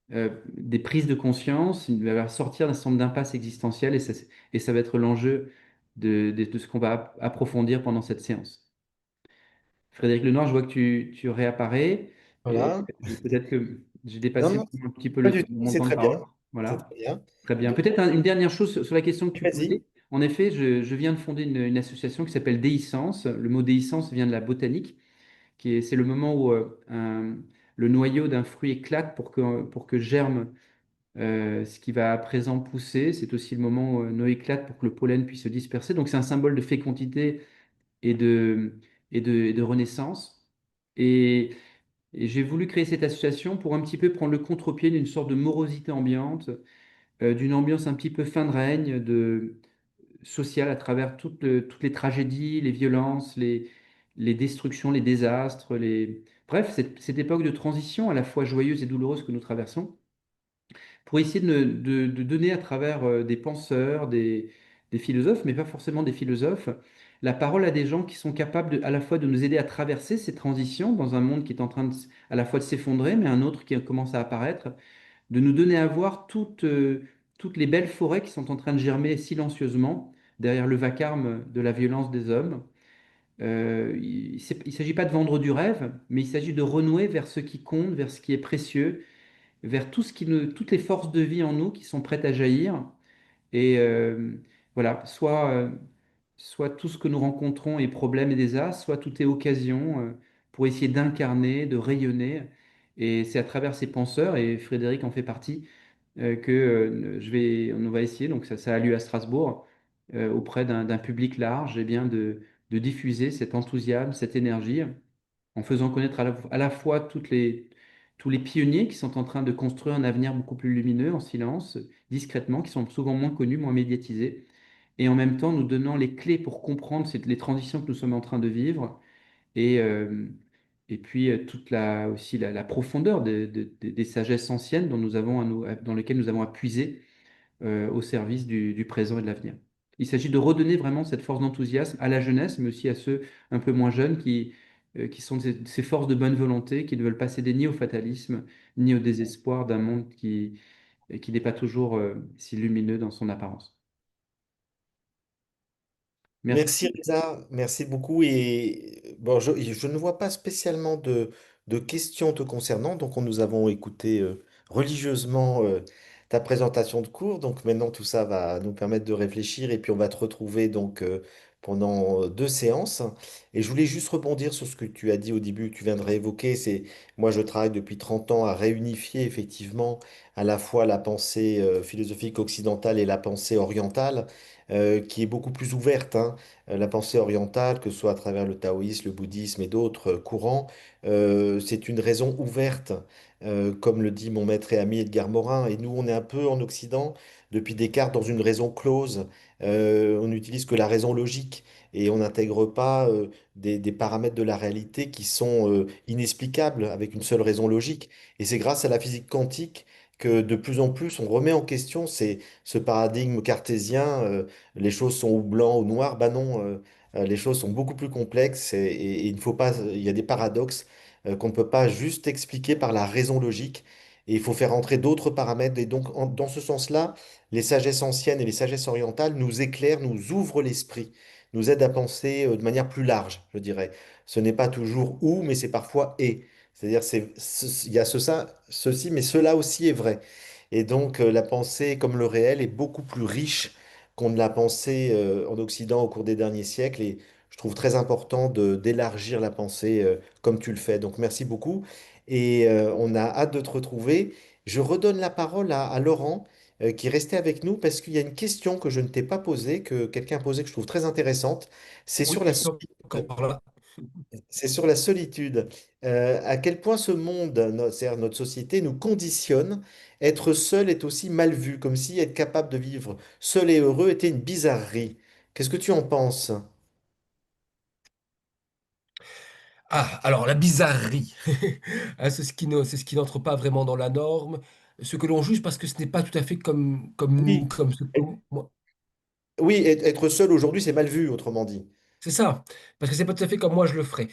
des prises de conscience, il va falloir sortir d'un centre d'impasse existentielle, et ça va être l'enjeu de ce qu'on va approfondir pendant cette séance. Frédéric Lenoir, je vois que tu réapparais. Et Voilà. peut-être que j'ai Non, dépassé non, un petit peu pas du tout. mon C'est temps de très parole. bien. C'est Voilà. très bien. Très bien. Donc, Peut-être une dernière chose sur la question que tu vas-y. posais. En effet, je viens de fonder une association qui s'appelle Déhiscence. Le mot déhiscence vient de la botanique, c'est le moment où le noyau d'un fruit éclate pour que germe ce qui va à présent pousser. C'est aussi le moment où un noyau éclate pour que le pollen puisse se disperser. Donc c'est un symbole de fécondité et et de renaissance. Et, et j'ai voulu créer cette association pour un petit peu prendre le contre-pied d'une sorte de morosité ambiante, d'une ambiance un petit peu fin de règne, sociale à travers toutes les tragédies, les violences, les destructions, les désastres, bref, cette époque de transition à la fois joyeuse et douloureuse que nous traversons, pour essayer de donner à travers des penseurs, des philosophes, mais pas forcément des philosophes, la parole à des gens qui sont capables à la fois de nous aider à traverser ces transitions dans un monde qui est en train à la fois de s'effondrer, mais un autre qui commence à apparaître, de nous donner à voir toutes les belles forêts qui sont en train de germer silencieusement derrière le vacarme de la violence des hommes. Il ne s'agit pas de vendre du rêve, mais il s'agit de renouer vers ce qui compte, vers ce qui est précieux, vers toutes les forces de vie en nous qui sont prêtes à jaillir. Et voilà, soit tout ce que nous rencontrons est problème et désastre, soit tout est occasion pour essayer d'incarner, de rayonner. Et c'est à travers ces penseurs, et Frédéric en fait partie, que on va essayer, donc ça a lieu à Strasbourg, auprès d'un public large, et bien de diffuser cet enthousiasme, cette énergie, en faisant connaître à la fois tous les pionniers qui sont en train de construire un avenir beaucoup plus lumineux, en silence, discrètement, qui sont souvent moins connus, moins médiatisés, et en même temps nous donnant les clés pour comprendre les transitions que nous sommes en train de vivre, et et puis toute aussi la profondeur des sagesses anciennes dont nous avons dans lesquelles nous avons à puiser au service du présent et de l'avenir. Il s'agit de redonner vraiment cette force d'enthousiasme à la jeunesse, mais aussi à ceux un peu moins jeunes qui sont ces forces de bonne volonté, qui ne veulent pas céder ni au fatalisme, ni au désespoir d'un monde qui n'est pas toujours si lumineux dans son apparence. Merci. Merci Reza, merci beaucoup. Et bon, je ne vois pas spécialement de questions te concernant, donc nous avons écouté religieusement ta présentation de cours. Donc maintenant tout ça va nous permettre de réfléchir et puis on va te retrouver donc pendant deux séances. Et je voulais juste rebondir sur ce que tu as dit au début, que tu viens de réévoquer. C'est moi je travaille depuis 30 ans à réunifier effectivement à la fois la pensée philosophique occidentale et la pensée orientale qui est beaucoup plus ouverte, hein. La pensée orientale, que ce soit à travers le taoïsme, le bouddhisme et d'autres courants, c'est une raison ouverte, comme le dit mon maître et ami Edgar Morin. Et nous, on est un peu en Occident, depuis Descartes, dans une raison close. On n'utilise que la raison logique et on n'intègre pas des paramètres de la réalité qui sont inexplicables avec une seule raison logique. Et c'est grâce à la physique quantique que de plus en plus on remet en question ce paradigme cartésien. Les choses sont ou blanc ou noir. Bah non, les choses sont beaucoup plus complexes et il ne faut pas, il y a des paradoxes qu'on ne peut pas juste expliquer par la raison logique. Et il faut faire entrer d'autres paramètres. Et donc, dans ce sens-là, les sagesses anciennes et les sagesses orientales nous éclairent, nous ouvrent l'esprit, nous aident à penser de manière plus large, je dirais. Ce n'est pas toujours ou, mais c'est parfois et. C'est-à-dire, il y a ceci, mais cela aussi est vrai. Et donc, la pensée, comme le réel, est beaucoup plus riche qu'on ne l'a pensé en Occident au cours des derniers siècles. Et je trouve très important d'élargir la pensée comme tu le fais. Donc, merci beaucoup. Et on a hâte de te retrouver. Je redonne la parole à Laurent, qui est resté avec nous parce qu'il y a une question que je ne t'ai pas posée, que quelqu'un a posée, que je trouve très intéressante. C'est Oui, sur je la suis solitude. encore là. C'est sur la solitude. À quel point ce monde, c'est-à-dire notre société, nous conditionne. Être seul est aussi mal vu, comme si être capable de vivre seul et heureux était une bizarrerie. Qu'est-ce que tu en penses? Ah, alors la bizarrerie. Hein, c'est ce qui n'entre pas vraiment dans la norme, ce que l'on juge parce que ce n'est pas tout à fait comme nous, Oui, comme ce que moi. oui, être seul aujourd'hui, c'est mal vu, autrement dit. C'est ça, parce que c'est pas tout à fait comme moi je le ferais.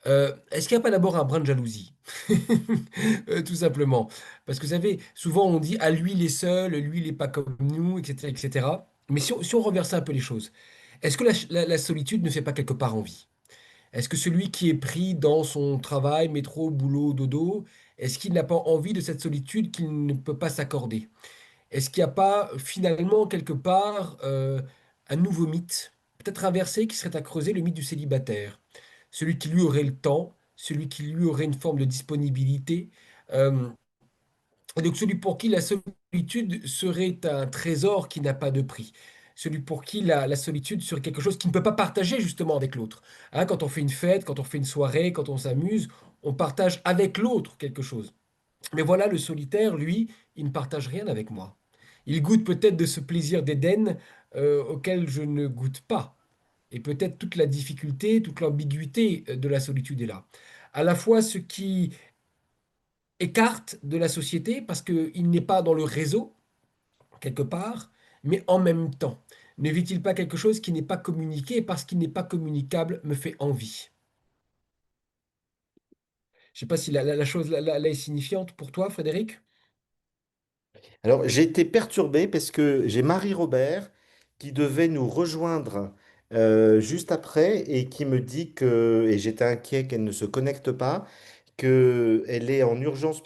Est-ce qu'il n'y a pas d'abord un brin de jalousie? Tout simplement. Parce que vous savez, souvent on dit, ah lui il est seul, lui il n'est pas comme nous, etc., etc. Mais si on renversait un peu les choses, est-ce que la solitude ne fait pas quelque part envie? Est-ce que celui qui est pris dans son travail, métro, boulot, dodo, est-ce qu'il n'a pas envie de cette solitude qu'il ne peut pas s'accorder? Est-ce qu'il n'y a pas finalement quelque part un nouveau mythe, peut-être inversé, qui serait à creuser, le mythe du célibataire? Celui qui lui aurait le temps, celui qui lui aurait une forme de disponibilité, euh, et donc celui pour qui la solitude serait un trésor qui n'a pas de prix. Celui pour qui la solitude serait quelque chose qui ne peut pas partager justement avec l'autre. Hein, quand on fait une fête, quand on fait une soirée, quand on s'amuse, on partage avec l'autre quelque chose. Mais voilà, le solitaire, lui, il ne partage rien avec moi. Il goûte peut-être de ce plaisir d'Éden auquel je ne goûte pas. Et peut-être toute la difficulté, toute l'ambiguïté de la solitude est là. À la fois ce qui écarte de la société parce qu'il n'est pas dans le réseau, quelque part, mais en même temps, ne vit-il pas quelque chose qui n'est pas communiqué et parce qu'il n'est pas communicable me fait envie? Je ne sais pas si la chose là est signifiante pour toi, Frédéric? Alors, j'ai été perturbé parce que j'ai Marie-Robert qui devait nous rejoindre juste après et qui me dit que, et j'étais inquiet qu'elle ne se connecte pas, qu'elle est en urgence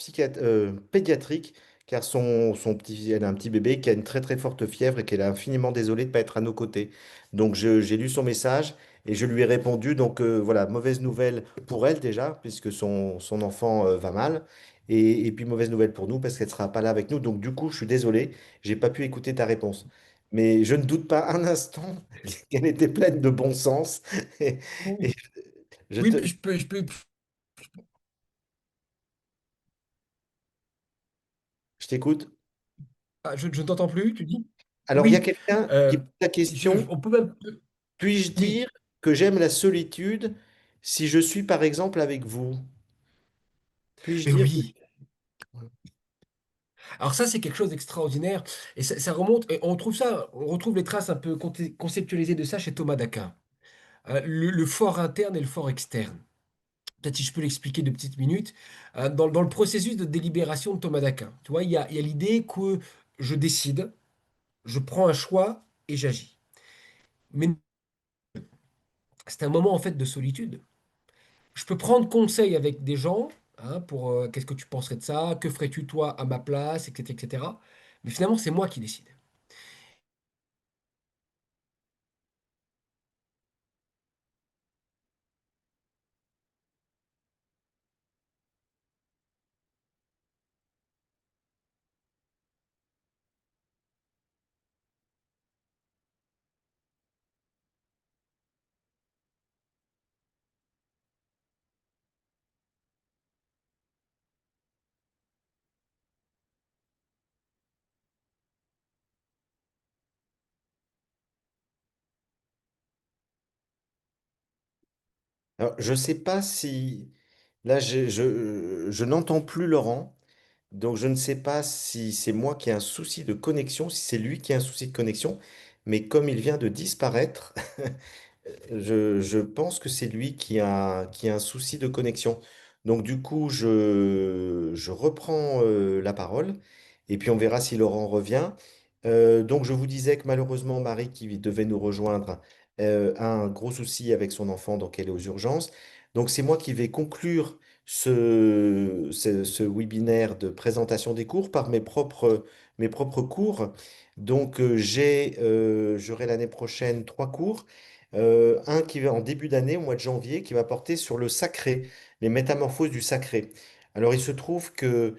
pédiatrique car elle a un petit bébé qui a une très très forte fièvre et qu'elle est infiniment désolée de ne pas être à nos côtés. Donc, j'ai lu son message et je lui ai répondu. Donc, voilà, mauvaise nouvelle pour elle déjà, puisque son enfant va mal. Et puis mauvaise nouvelle pour nous parce qu'elle sera pas là avec nous. Donc du coup, je suis désolé, j'ai pas pu écouter ta réponse. Mais je ne doute pas un instant qu'elle était pleine de bon sens. Et, et Oui, je oui, te, je t'écoute. je ne t'entends plus, tu dis? Alors il y a Oui, quelqu'un qui euh, pose la question, on peut même... puis-je Oui, dire que j'aime la solitude si je suis par exemple avec vous? Puis-je Mais dire que... oui. Alors ça, c'est quelque chose d'extraordinaire. Et ça remonte, et on trouve ça, on retrouve les traces un peu conceptualisées de ça chez Thomas d'Aquin. Le fort interne et le fort externe. Peut-être si je peux l'expliquer de petites minutes. Dans le processus de délibération de Thomas d'Aquin, tu vois, il y a l'idée que je décide, je prends un choix et j'agis. Mais c'est un moment en fait de solitude. Je peux prendre conseil avec des gens, hein, pour qu'est-ce que tu penserais de ça, que ferais-tu toi à ma place, etc., etc. Mais finalement, c'est moi qui décide. Alors, je sais pas si... Là, je n'entends plus Laurent, donc je ne sais pas si c'est moi qui ai un souci de connexion, si c'est lui qui a un souci de connexion, mais comme il vient de disparaître, je pense que c'est lui qui a un souci de connexion. Donc du coup, je reprends la parole et puis on verra si Laurent revient. Donc je vous disais que malheureusement, Marie, qui devait nous rejoindre, a un gros souci avec son enfant, donc elle est aux urgences. Donc c'est moi qui vais conclure ce webinaire de présentation des cours par mes propres cours. Donc j'aurai l'année prochaine 3 cours. Un qui va en début d'année, au mois de janvier, qui va porter sur le sacré, les métamorphoses du sacré. Alors il se trouve que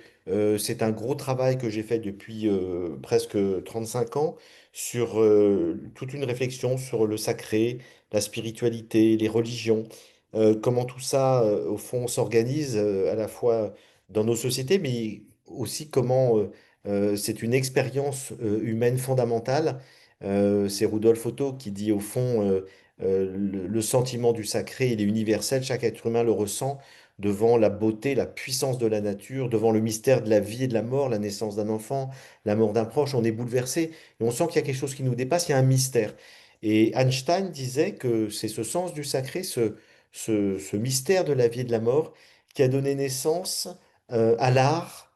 c'est un gros travail que j'ai fait depuis presque 35 ans sur toute une réflexion sur le sacré, la spiritualité, les religions, comment tout ça, au fond, s'organise à la fois dans nos sociétés, mais aussi comment c'est une expérience humaine fondamentale. C'est Rudolf Otto qui dit au fond le sentiment du sacré, il est universel, chaque être humain le ressent devant la beauté, la puissance de la nature, devant le mystère de la vie et de la mort, la naissance d'un enfant, la mort d'un proche, on est bouleversé et on sent qu'il y a quelque chose qui nous dépasse, il y a un mystère. Et Einstein disait que c'est ce sens du sacré, ce mystère de la vie et de la mort qui a donné naissance à l'art,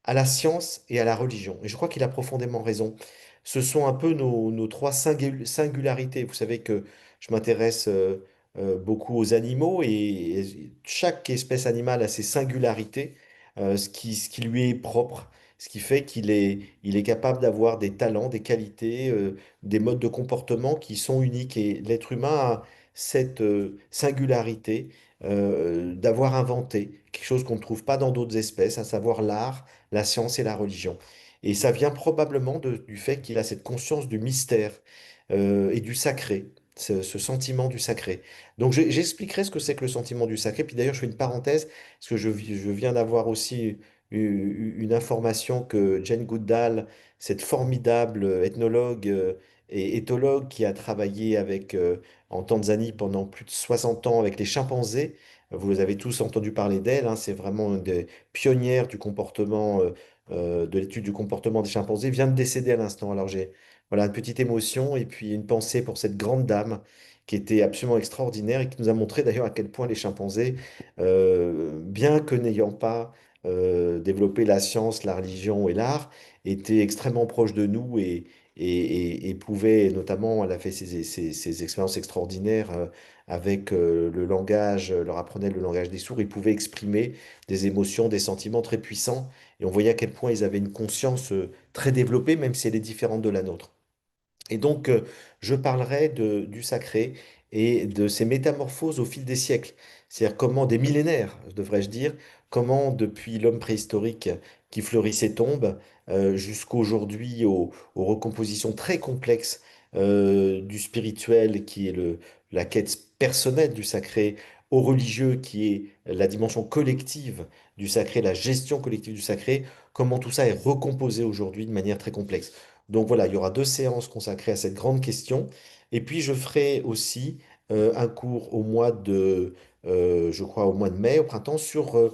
à la science et à la religion. Et je crois qu'il a profondément raison. Ce sont un peu nos trois singularités. Vous savez que je m'intéresse beaucoup aux animaux et chaque espèce animale a ses singularités, ce qui lui est propre, ce qui fait il est capable d'avoir des talents, des qualités, des modes de comportement qui sont uniques. Et l'être humain a cette singularité d'avoir inventé quelque chose qu'on ne trouve pas dans d'autres espèces, à savoir l'art, la science et la religion. Et ça vient probablement du fait qu'il a cette conscience du mystère et du sacré, ce sentiment du sacré. Donc j'expliquerai ce que c'est que le sentiment du sacré. Puis d'ailleurs, je fais une parenthèse, parce que je viens d'avoir aussi une information que Jane Goodall, cette formidable ethnologue et éthologue qui a travaillé en Tanzanie pendant plus de 60 ans avec les chimpanzés, vous avez tous entendu parler d'elle, hein, c'est vraiment une des pionnières du comportement, de l'étude du comportement des chimpanzés, vient de décéder à l'instant. Alors j'ai voilà, une petite émotion et puis une pensée pour cette grande dame qui était absolument extraordinaire et qui nous a montré d'ailleurs à quel point les chimpanzés, bien que n'ayant pas développé la science, la religion et l'art, étaient extrêmement proches de nous et pouvaient, notamment, elle a fait ces expériences extraordinaires avec le langage, leur apprenait le langage des sourds, ils pouvaient exprimer des émotions, des sentiments très puissants et on voyait à quel point ils avaient une conscience très développée, même si elle est différente de la nôtre. Et donc, je parlerai du sacré et de ses métamorphoses au fil des siècles. C'est-à-dire comment, des millénaires, devrais-je dire, comment depuis l'homme préhistorique qui fleurit ses tombes jusqu'aujourd'hui aux recompositions très complexes du spirituel qui est la quête personnelle du sacré, au religieux qui est la dimension collective du sacré, la gestion collective du sacré, comment tout ça est recomposé aujourd'hui de manière très complexe. Donc voilà, il y aura 2 séances consacrées à cette grande question. Et puis je ferai aussi un cours je crois au mois de mai, au printemps, sur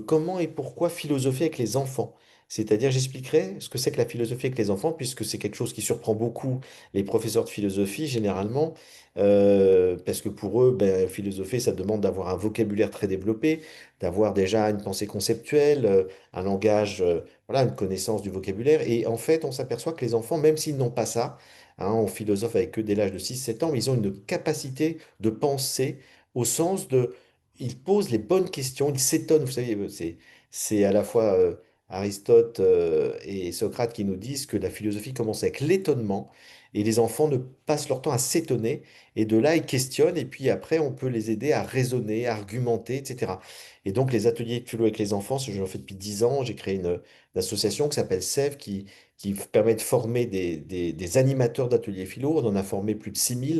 comment et pourquoi philosopher avec les enfants. C'est-à-dire, j'expliquerai ce que c'est que la philosophie avec les enfants, puisque c'est quelque chose qui surprend beaucoup les professeurs de philosophie, généralement, parce que pour eux, ben, philosopher, ça demande d'avoir un vocabulaire très développé, d'avoir déjà une pensée conceptuelle, un langage, voilà, une connaissance du vocabulaire. Et en fait, on s'aperçoit que les enfants, même s'ils n'ont pas ça, hein, on philosophe avec eux dès l'âge de 6 7 ans, mais ils ont une capacité de penser au sens de il pose les bonnes questions, il s'étonne. Vous savez, c'est à la fois Aristote et Socrate qui nous disent que la philosophie commence avec l'étonnement et les enfants ne passent leur temps à s'étonner et de là ils questionnent et puis après on peut les aider à raisonner, à argumenter, etc. Et donc les ateliers de philo avec les enfants, j'en fais depuis 10 ans, j'ai créé une association qui s'appelle SEV qui permet de former des animateurs d'ateliers philo. On en a formé plus de 6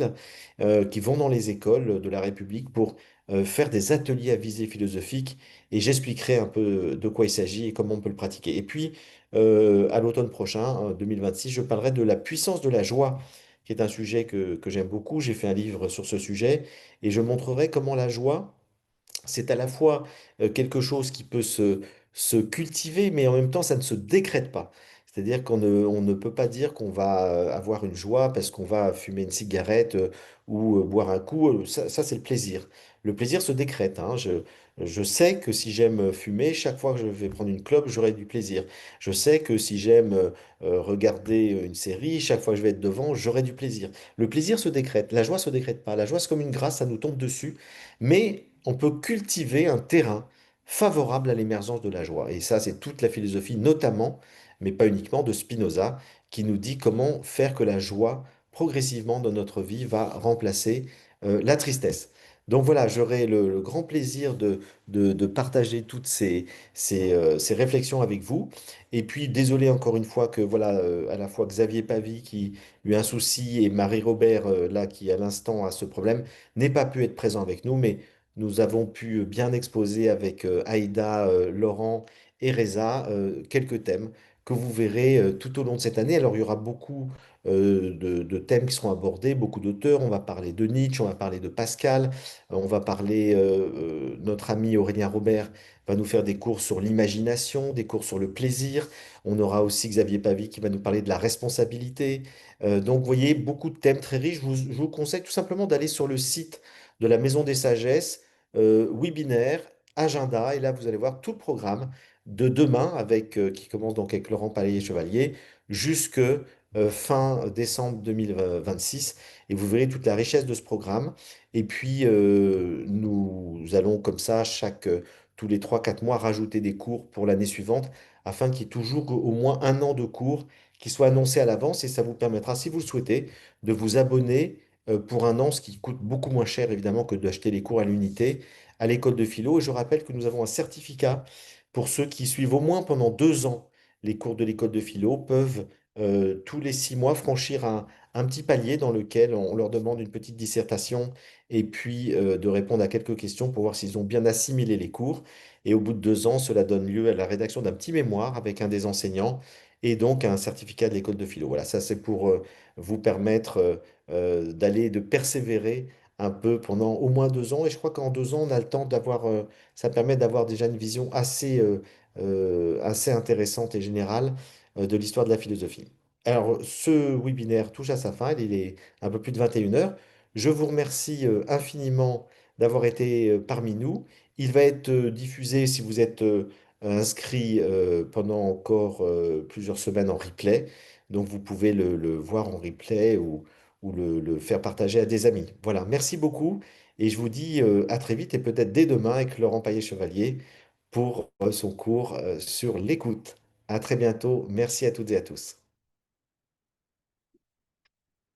000 qui vont dans les écoles de la République pour faire des ateliers à visée philosophique et j'expliquerai un peu de quoi il s'agit et comment on peut le pratiquer. Et puis, à l'automne prochain, 2026, je parlerai de la puissance de la joie, qui est un sujet que j'aime beaucoup. J'ai fait un livre sur ce sujet et je montrerai comment la joie c'est à la fois quelque chose qui peut se cultiver, mais en même temps, ça ne se décrète pas. C'est-à-dire on ne peut pas dire qu'on va avoir une joie parce qu'on va fumer une cigarette ou boire un coup. Ça, c'est le plaisir. Le plaisir se décrète, hein. Je sais que si j'aime fumer, chaque fois que je vais prendre une clope, j'aurai du plaisir. Je sais que si j'aime regarder une série, chaque fois que je vais être devant, j'aurai du plaisir. Le plaisir se décrète, la joie se décrète pas. La joie, c'est comme une grâce, ça nous tombe dessus. Mais on peut cultiver un terrain favorable à l'émergence de la joie. Et ça, c'est toute la philosophie, notamment, mais pas uniquement, de Spinoza, qui nous dit comment faire que la joie, progressivement dans notre vie, va remplacer la tristesse. Donc voilà, j'aurai le grand plaisir de partager toutes ces réflexions avec vous. Et puis, désolé encore une fois que voilà, à la fois Xavier Pavie qui eut un souci et Marie Robert, là, qui à l'instant a ce problème, n'ait pas pu être présent avec nous, mais nous avons pu bien exposer avec Aïda, Laurent et Reza quelques thèmes que vous verrez tout au long de cette année. Alors, il y aura beaucoup de thèmes qui seront abordés, beaucoup d'auteurs. On va parler de Nietzsche, on va parler de Pascal, on va parler, notre ami Aurélien Robert va nous faire des cours sur l'imagination, des cours sur le plaisir. On aura aussi Xavier Pavie qui va nous parler de la responsabilité. Donc, vous voyez, beaucoup de thèmes très riches. Je vous conseille tout simplement d'aller sur le site de la Maison des Sagesses, webinaire, agenda, et là vous allez voir tout le programme de demain avec, qui commence donc avec Laurent Palais-Chevalier jusque fin décembre 2026 et vous verrez toute la richesse de ce programme. Et puis nous allons comme ça tous les 3 4 mois rajouter des cours pour l'année suivante afin qu'il y ait toujours au moins un an de cours qui soient annoncés à l'avance et ça vous permettra, si vous le souhaitez, de vous abonner pour un an, ce qui coûte beaucoup moins cher évidemment que d'acheter les cours à l'unité à l'école de philo. Et je rappelle que nous avons un certificat pour ceux qui suivent au moins pendant 2 ans les cours de l'école de philo, peuvent tous les 6 mois franchir un petit palier dans lequel on leur demande une petite dissertation et puis de répondre à quelques questions pour voir s'ils ont bien assimilé les cours. Et au bout de 2 ans, cela donne lieu à la rédaction d'un petit mémoire avec un des enseignants et donc un certificat de l'école de philo. Voilà, ça c'est pour vous permettre de persévérer un peu pendant au moins 2 ans. Et je crois qu'en 2 ans, on a le temps d'avoir, ça permet d'avoir déjà une vision assez intéressante et générale de l'histoire de la philosophie. Alors, ce webinaire touche à sa fin, il est un peu plus de 21 heures. Je vous remercie infiniment d'avoir été parmi nous. Il va être diffusé si vous êtes inscrit pendant encore plusieurs semaines en replay. Donc, vous pouvez le voir en replay ou le faire partager à des amis. Voilà, merci beaucoup et je vous dis à très vite et peut-être dès demain avec Laurent Paillet-Chevalier pour son cours sur l'écoute. À très bientôt. Merci à toutes et à tous.